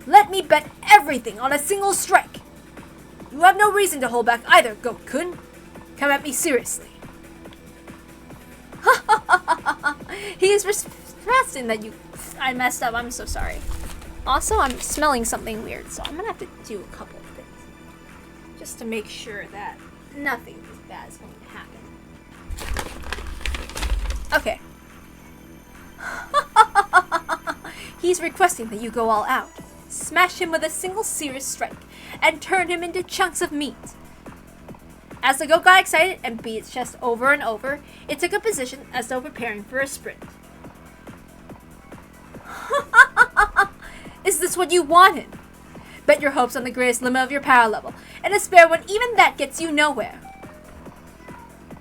Let me bet everything on a single strike. You have no reason to hold back either, Goat-kun. Come at me seriously. He is requesting that you... I messed up, I'm so sorry. Also, I'm smelling something weird, so I'm gonna have to do a couple of things. Just to make sure that nothing bad is going to happen. Okay. He's requesting that you go all out. Smash him with a single serious strike, and turn him into chunks of meat. As the goat got excited and beat its chest over and over, it took a position as though preparing for a sprint. Is this what you wanted? Bet your hopes on the greatest limit of your power level, and despair when even that gets you nowhere.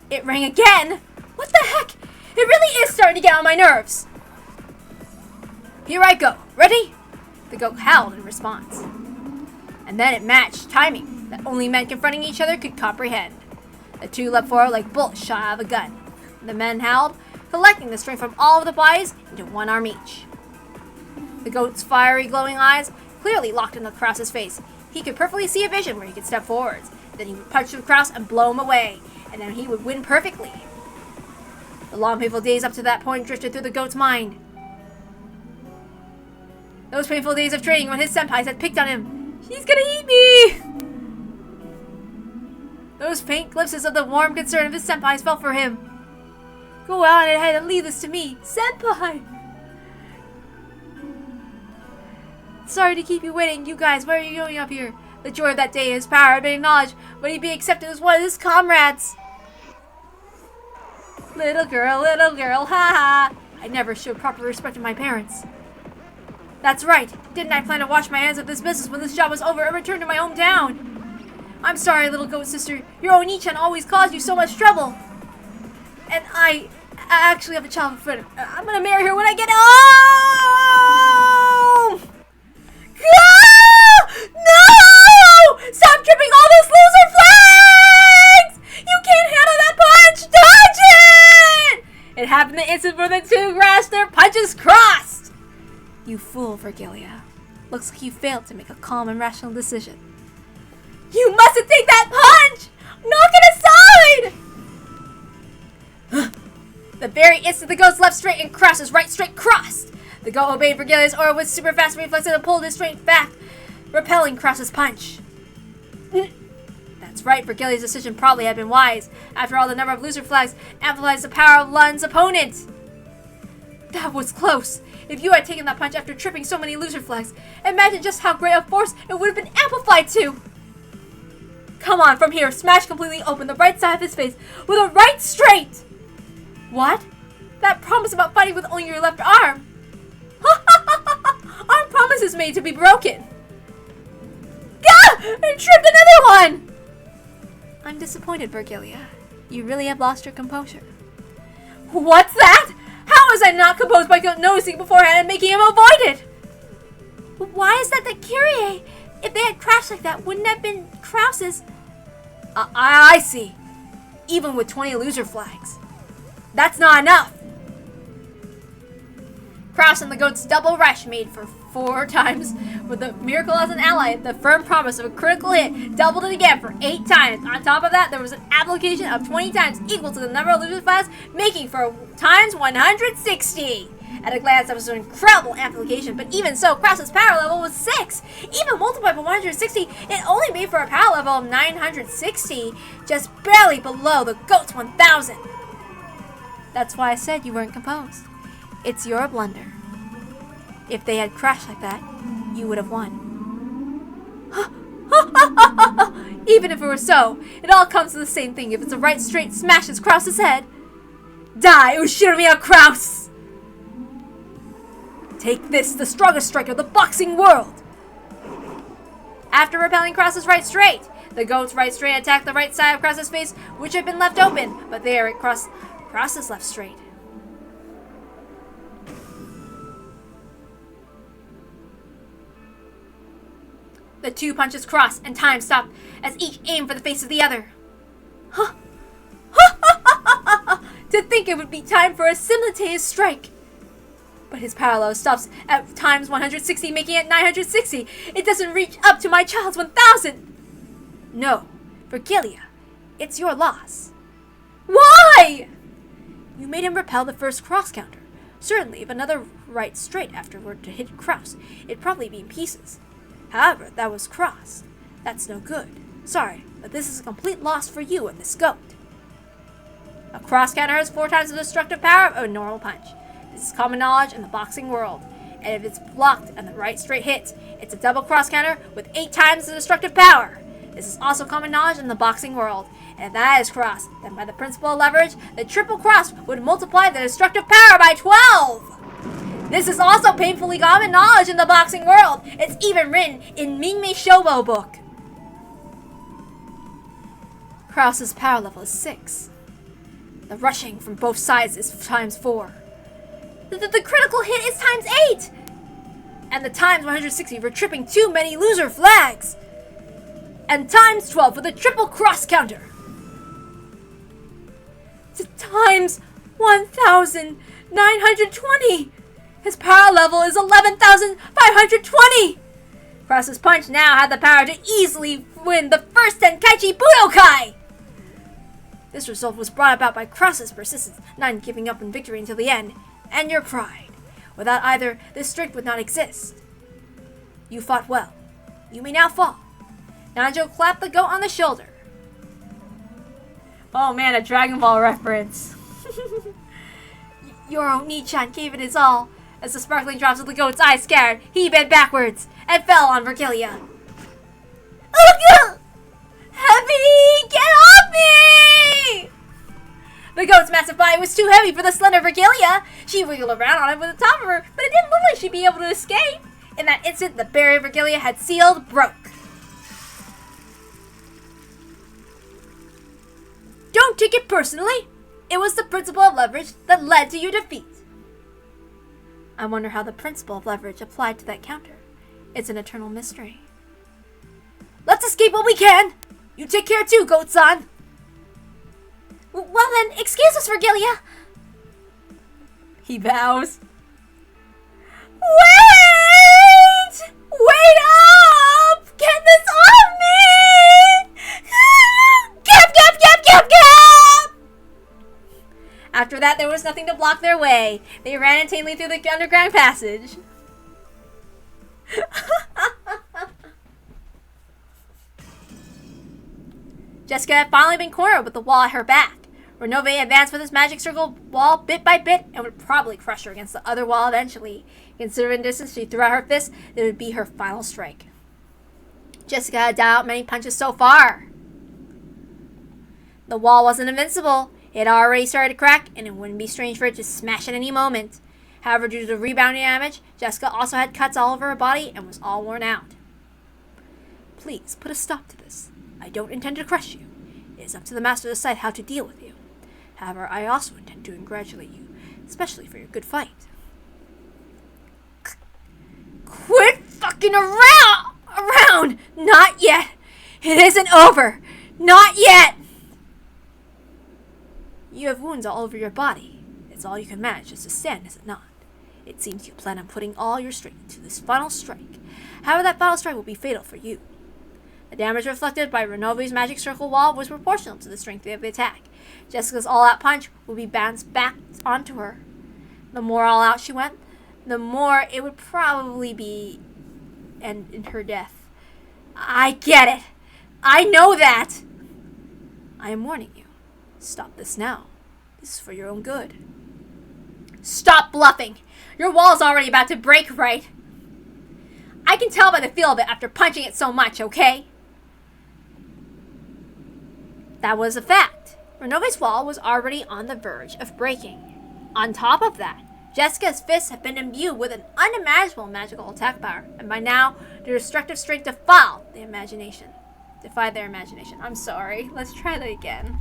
It rang again! What the heck? It really is starting to get on my nerves! Here I go. Ready? The goat howled in response. And then it matched, timing that only men confronting each other could comprehend. The two leapt forward like bullets shot out of a gun. The men howled, collecting the strength from all of the bodies into one arm each. The goat's fiery, glowing eyes clearly locked into Krause's face. He could perfectly see a vision where he could step forwards. Then he would punch through Krause and blow him away, and then he would win perfectly. The long, painful days up to that point drifted through the goat's mind. Those painful days of training when his senpais had picked on him. She's gonna eat me! Those faint glimpses of the warm concern of his senpais felt for him. Go on ahead and leave this to me, senpai! Sorry to keep you waiting, you guys. Why are you going up here? The joy of that day, his power had been acknowledged, but he'd be accepted as one of his comrades. Little girl, ha ha. I never showed proper respect to my parents. That's right. Didn't I plan to wash my hands of this business when this job was over and return to my hometown? I'm sorry, little goat sister. Your Oni-chan always caused you so much trouble. And I actually have a child in front of me. I'm gonna marry her when I get home! No! Stop tripping all those loser flags! You can't handle that punch! Dodge it! It happened the instant where the two grasped their punches crossed. You fool, Virgilia. Looks like you failed to make a calm and rational decision. You mustn't take that punch! Knock it aside! The very instant the goat's left straight and Krause's right straight crossed. The goat obeyed Virgilia's order with super fast reflexes and pulled his straight back, repelling Krause's punch. That's right, Virgilia's decision probably had been wise. After all, the number of loser flags amplifies the power of Lun's opponent. That was close. If you had taken that punch after tripping so many loser flags, imagine just how great a force it would have been amplified to. Come on, from here, smash completely open the right side of his face with a right straight. What? That promise about fighting with only your left arm? Our promise is made to be broken. Gah! I tripped another one! I'm disappointed, Virgilia. You really have lost your composure. What's that? How was I not composed by noticing beforehand and making him avoid it? Why is that the Kyrie? If they had crashed like that, wouldn't it have been Krause's? I see. Even with 20 loser flags. That's not enough. Krause and the goat's double rush made for 4 times. With the miracle as an ally, the firm promise of a critical hit doubled it again for 8 times. On top of that, there was an application of 20 times equal to the number of loser flags, making for times 160. At a glance, that was an incredible amplification, but even so, Krause's power level was 6. Even multiplied by 160, it only made for a power level of 960, just barely below the goat's 1000. That's why I said you weren't composed. It's your blunder. If they had crashed like that, you would have won. Even if it were so, it all comes to the same thing if it's a right straight smashes Krause's head. Die, Ushiromiya Krause! Take this, the strongest striker of the boxing world! After repelling Krause's right straight, the goat's right straight attacked the right side of Krause's face, which had been left open, but there it crossed Krause's left straight. The two punches crossed, and time stopped as each aimed for the face of the other. Huh. To think it would be time for a simultaneous strike. But his parallel stops at times 160, making it 960. It doesn't reach up to my child's 1000. No, Vergiliae, it's your loss. Why? You made him repel the first cross counter. Certainly, if another right straight afterward to hit Krause, it'd probably be in pieces. However, that was crossed. That's no good. Sorry, but this is a complete loss for you and this goat. A cross counter has 4 times the destructive power of a normal punch. This is common knowledge in the boxing world. And if it's blocked and the right straight hits, it's a double cross counter with 8 times the destructive power. This is also common knowledge in the boxing world. And if that is crossed, then by the principle of leverage, the triple cross would multiply the destructive power by 12. This is also painfully common knowledge in the boxing world. It's even written in Mingmei Shobo book. Krause's power level is 6. The rushing from both sides is times 4. The critical hit is times 8! And the times 160 for tripping too many loser flags! And times 12 for the triple cross counter! Times 1,920! His power level is 11,520! Krause's punch now had the power to easily win the first Tenkaichi Budokai! This result was brought about by Krause's persistence, not giving up in victory until the end, and your pride. Without either, this streak would not exist. You fought well. You may now fall. Nanjo clapped the goat on the shoulder. Oh man, a Dragon Ball reference. Yoro Nichan gave it his all. As the sparkling drops of the goat's eyes scattered, he bent backwards and fell on Vergiliae. Heavy! Get off me! The goat's massive body was too heavy for the slender Vergiliae. She wiggled around on it with the top of her, but it didn't look like she'd be able to escape. In that instant, the barrier Vergiliae had sealed broke. Don't take it personally. It was the principle of leverage that led to your defeat. I wonder how the principle of leverage applied to that counter. It's an eternal mystery. Let's escape while we can! You take care too, Goat-san! Well then, excuse us, Vergiliae! He bows. Wait! Wait up! Get this off me! Gap, gap, gap, gap, gap! After that, there was nothing to block their way. They ran insanely through the underground passage. Jessica had finally been cornered with the wall at her back. Renove advanced with his magic circle wall bit by bit and would probably crush her against the other wall eventually. Considering the distance she threw out her fist, it would be her final strike. Jessica had dealt out many punches so far. The wall wasn't invincible. It had already started to crack, and it wouldn't be strange for it to smash at any moment. However, due to the rebounding damage, Jessica also had cuts all over her body and was all worn out. Please, put a stop to this. I don't intend to crush you. It is up to the master to decide how to deal with you. However, I also intend to congratulate you, especially for your good fight. Quit fucking around! Not yet! It isn't over! Not yet! You have wounds all over your body. It's all you can manage just to stand, is it not? It seems you plan on putting all your strength into this final strike. However, that final strike will be fatal for you. The damage reflected by Renove's magic circle wall was proportional to the strength of the attack. Jessica's all-out punch would be bounced back onto her. The more all-out she went, the more it would probably be end in her death. I get it. I know that. I am warning you. Stop this now. This is for your own good. Stop bluffing. Your wall's already about to break, right? I can tell by the feel of it after punching it so much, okay? That was a fact. Renove's wall was already on the verge of breaking. On top of that, Jessica's fists had been imbued with an unimaginable magical attack power, and by now, their destructive strength defied their imagination. I'm sorry. Let's try that again.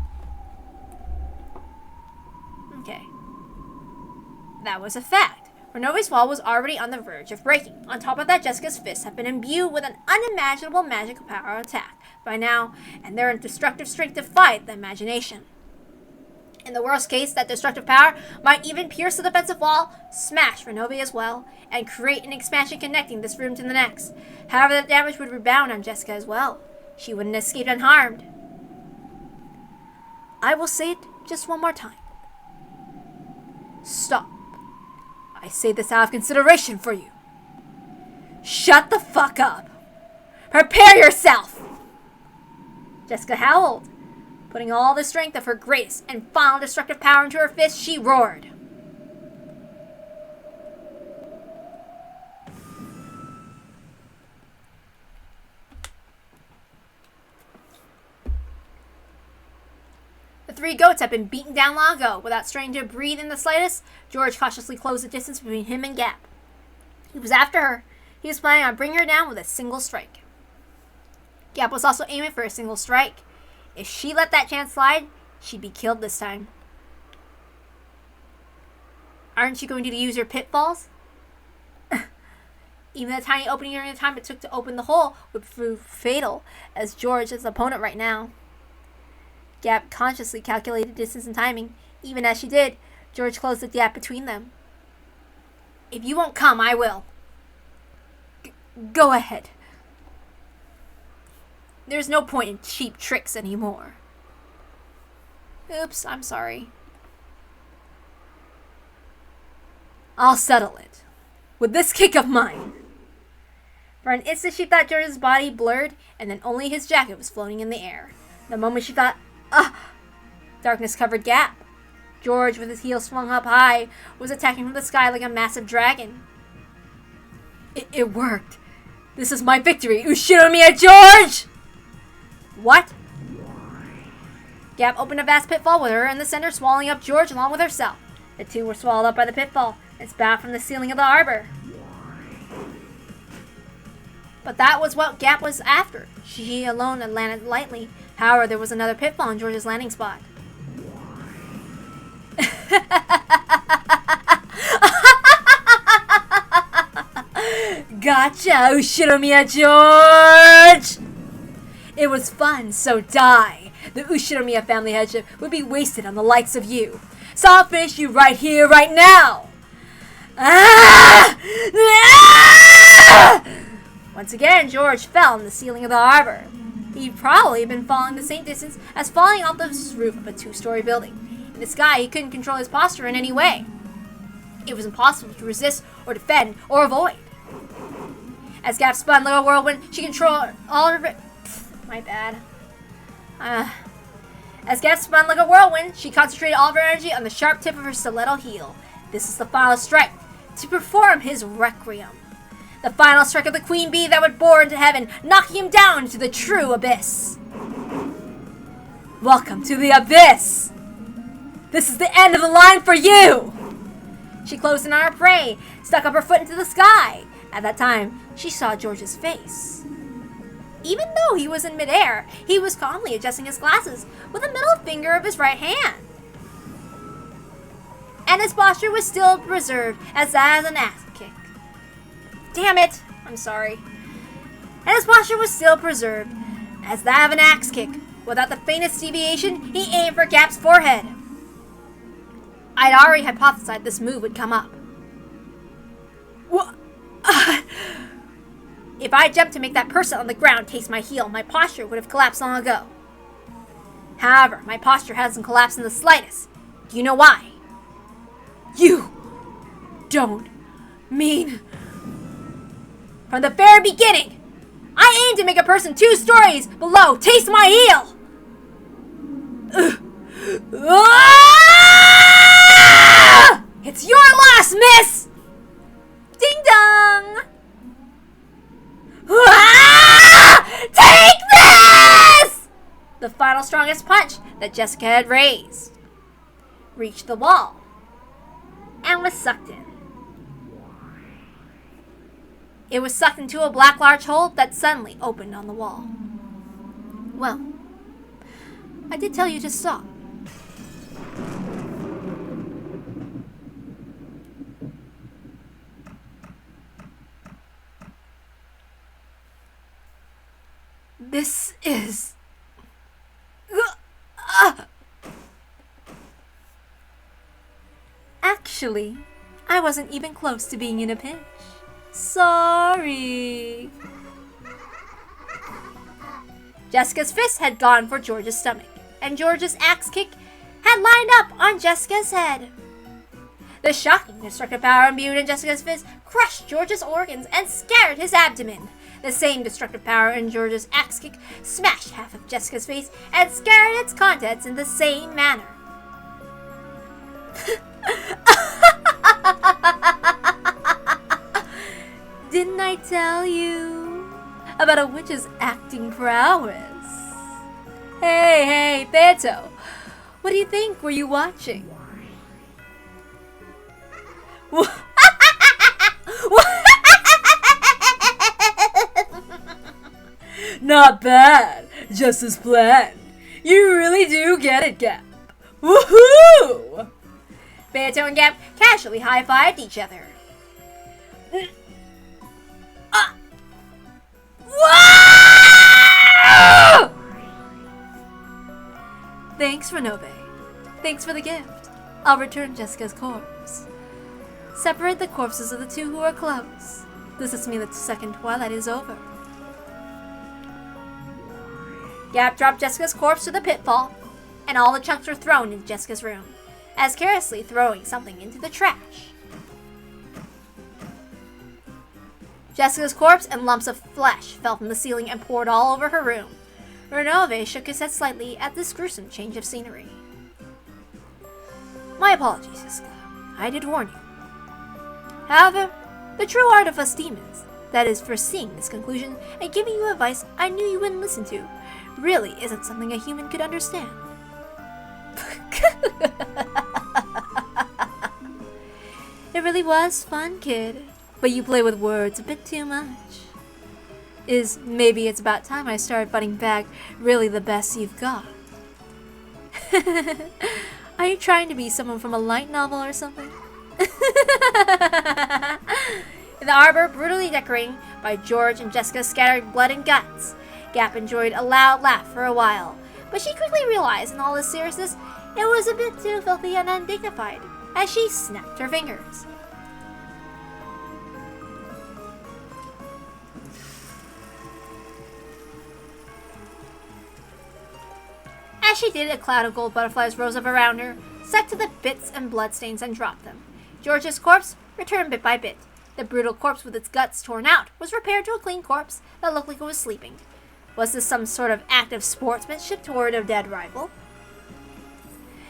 Okay. That was a fact. Renove's wall was already on the verge of breaking. On top of that, Jessica's fists had been imbued with an unimaginable magical power attack by now, and their destructive strength defied the imagination. In the worst case, that destructive power might even pierce the defensive wall, smash Renove as well, and create an expansion connecting this room to the next. However, the damage would rebound on Jessica as well. She wouldn't escape unharmed. I will say it just one more time. Stop. I say this out of consideration for you. Shut the fuck up. Prepare yourself! Jessica howled. Putting all the strength of her greatest and final destructive power into her fist, she roared. The three goats had been beaten down long ago. Without straining to breathe in the slightest, George cautiously closed the distance between him and Gap. He was after her. He was planning on bringing her down with a single strike. Gap was also aiming for a single strike. If she let that chance slide, she'd be killed this time. Aren't you going to use your pitfalls? Even the tiny opening during the time it took to open the hole would prove fatal, as George is the opponent right now. Gap consciously calculated distance and timing. Even as she did, George closed the gap between them. If you won't come, I will. Go ahead. There's no point in cheap tricks anymore. Oops, I'm sorry. I'll settle it. With this kick of mine. For an instant she thought George's body blurred, and then only his jacket was floating in the air. The moment she thought, darkness covered Gap. George, with his heels swung up high, was attacking from the sky like a massive dragon. It worked. This is my victory. Ushinomiya George! What? Gap opened a vast pitfall with her in the center, swallowing up George along with herself. The two were swallowed up by the pitfall and spat from the ceiling of the harbor. But that was what Gap was after. She alone had landed lightly. However, there was another pitfall in George's landing spot. Gotcha, Ushinomiya George! It was fun, so die. The Ushinomiya family headship would be wasted on the likes of you. So I'll finish you right here, right now. Once again, George fell on the ceiling of the harbor. He'd probably been falling the same distance as falling off the roof of a 2-story building. In the sky, he couldn't control his posture in any way. It was impossible to resist or defend or avoid. As Gap spun like a whirlwind, she controlled all of it. My bad. As Gap spun like a whirlwind, she concentrated all of her energy on the sharp tip of her stiletto heel. This is the final strike, to perform his requiem. The final strike of the queen bee that would bore into heaven, knocking him down into the true abyss. Welcome to the abyss! This is the end of the line for you! She closed in on her prey, stuck up her foot into the sky. At that time, she saw George's face. Even though he was in midair, he was calmly adjusting his glasses with the middle finger of his right hand. And his posture was still preserved as that of an axe kick. Damn it! I'm sorry. And his posture was still preserved as that of an axe kick. Without the faintest deviation, he aimed for Gap's forehead. I'd already hypothesized this move would come up. If I jumped to make that person on the ground taste my heel, my posture would have collapsed long ago. However, my posture hasn't collapsed in the slightest. Do you know why? You don't mean... From the very beginning, I aimed to make a person 2 stories below taste my heel! It's your loss, miss! Ding dong! Take this! The final strongest punch that Jessica had raised, reached the wall, and was sucked in. It was sucked into a black large hole that suddenly opened on the wall. Well, I did tell you to stop. This is... Actually, I wasn't even close to being in a pinch. Sorry. Jessica's fist had gone for George's stomach, and George's axe kick had lined up on Jessica's head. The shocking destructive power imbued in Jessica's fist crushed George's organs and scattered his abdomen. The same destructive power in George's axe kick smashed half of Jessica's face and scattered its contents in the same manner. Didn't I tell you about a witch's acting prowess? Hey, Beto, what do you think were you watching? Not bad, just as planned. You really do get it, Gap. Woohoo! Beto and Gap casually high-fived each other. Whoa! Thanks, Renobe. Thanks for the gift. I'll return Jessica's corpse. Separate the corpses of the two who are close. This is me the second twilight is over. Gap dropped Jessica's corpse to the pitfall, and all the chunks were thrown into Jessica's room, as carelessly throwing something into the trash. Jessica's corpse and lumps of flesh fell from the ceiling and poured all over her room. Renove shook his head slightly at this gruesome change of scenery. My apologies, Iskla. I did warn you. However, the true art of us demons, that is, foreseeing this conclusion and giving you advice I knew you wouldn't listen to, really isn't something a human could understand. It really was fun, kid. But you play with words a bit too much. Maybe it's about time I started fighting back really the best you've got. Are you trying to be someone from a light novel or something? In the arbor, brutally decorating by George and Jessica's scattered blood and guts, Gap enjoyed a loud laugh for a while, but she quickly realized in all this seriousness it was a bit too filthy and undignified, as she snapped her fingers. As she did, a cloud of gold butterflies rose up around her, stuck to the bits and bloodstains, and dropped them. George's corpse returned bit by bit. The brutal corpse with its guts torn out was repaired to a clean corpse that looked like it was sleeping. Was this some sort of act of sportsmanship toward a dead rival?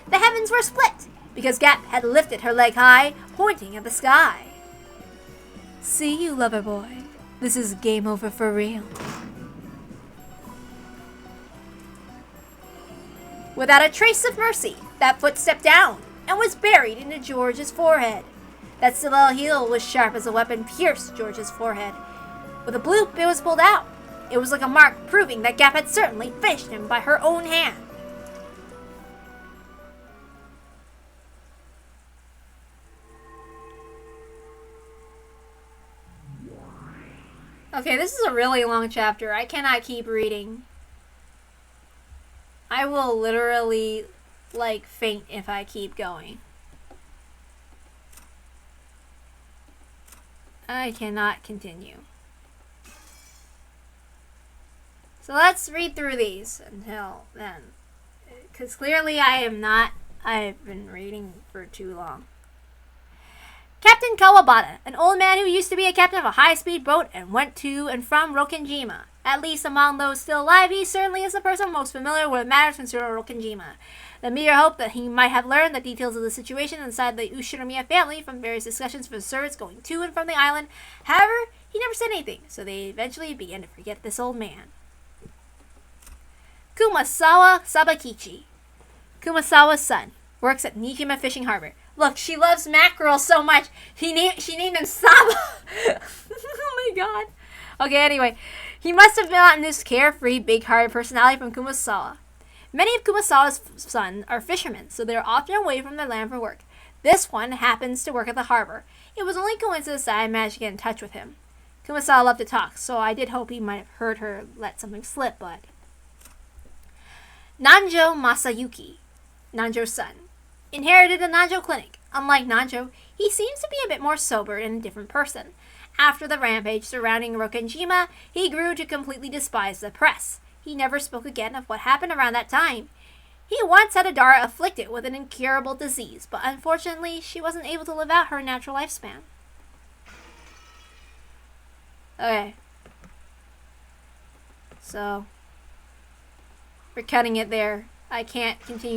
The heavens were split, because Gap had lifted her leg high, pointing at the sky. See you, lover boy. This is game over for real. Without a trace of mercy, that foot stepped down and was buried into George's forehead. That stiletto heel was sharp as a weapon pierced George's forehead. With a bloop, it was pulled out. It was like a mark proving that Gap had certainly finished him by her own hand. Okay, this is a really long chapter. I cannot keep reading. I will literally, faint if I keep going. I cannot continue. So let's read through these until then. Because clearly I've been reading for too long. Captain Kawabata, an old man who used to be a captain of a high-speed boat and went to and from Rokkenjima. At least among those still alive, he certainly is the person most familiar with matters concerning Rokkenjima. The meteor hoped that he might have learned the details of the situation inside the Ushinomiya family from various discussions with servants going to and from the island. However, he never said anything, so they eventually began to forget this old man. Kumasawa Sabakichi. Kumasawa's son works at Nijima Fishing Harbor. Look, she loves mackerel so much. She named him Saba. Oh my god. Okay, anyway. He must have gotten this carefree, big-hearted personality from Kumasawa. Many of Kumasawa's sons are fishermen, so they are often away from their land for work. This one happens to work at the harbor. It was only coincidence that I managed to get in touch with him. Kumasawa loved to talk, so I did hope he might have heard her let something slip, but... Nanjo Masayuki, Nanjo's son, inherited a Nanjo clinic. Unlike Nanjo, he seems to be a bit more sober and a different person. After the rampage surrounding Rokkenjima, he grew to completely despise the press. He never spoke again of what happened around that time. He once had a daughter afflicted with an incurable disease, but unfortunately, she wasn't able to live out her natural lifespan. Okay. So, we're cutting it there. I can't continue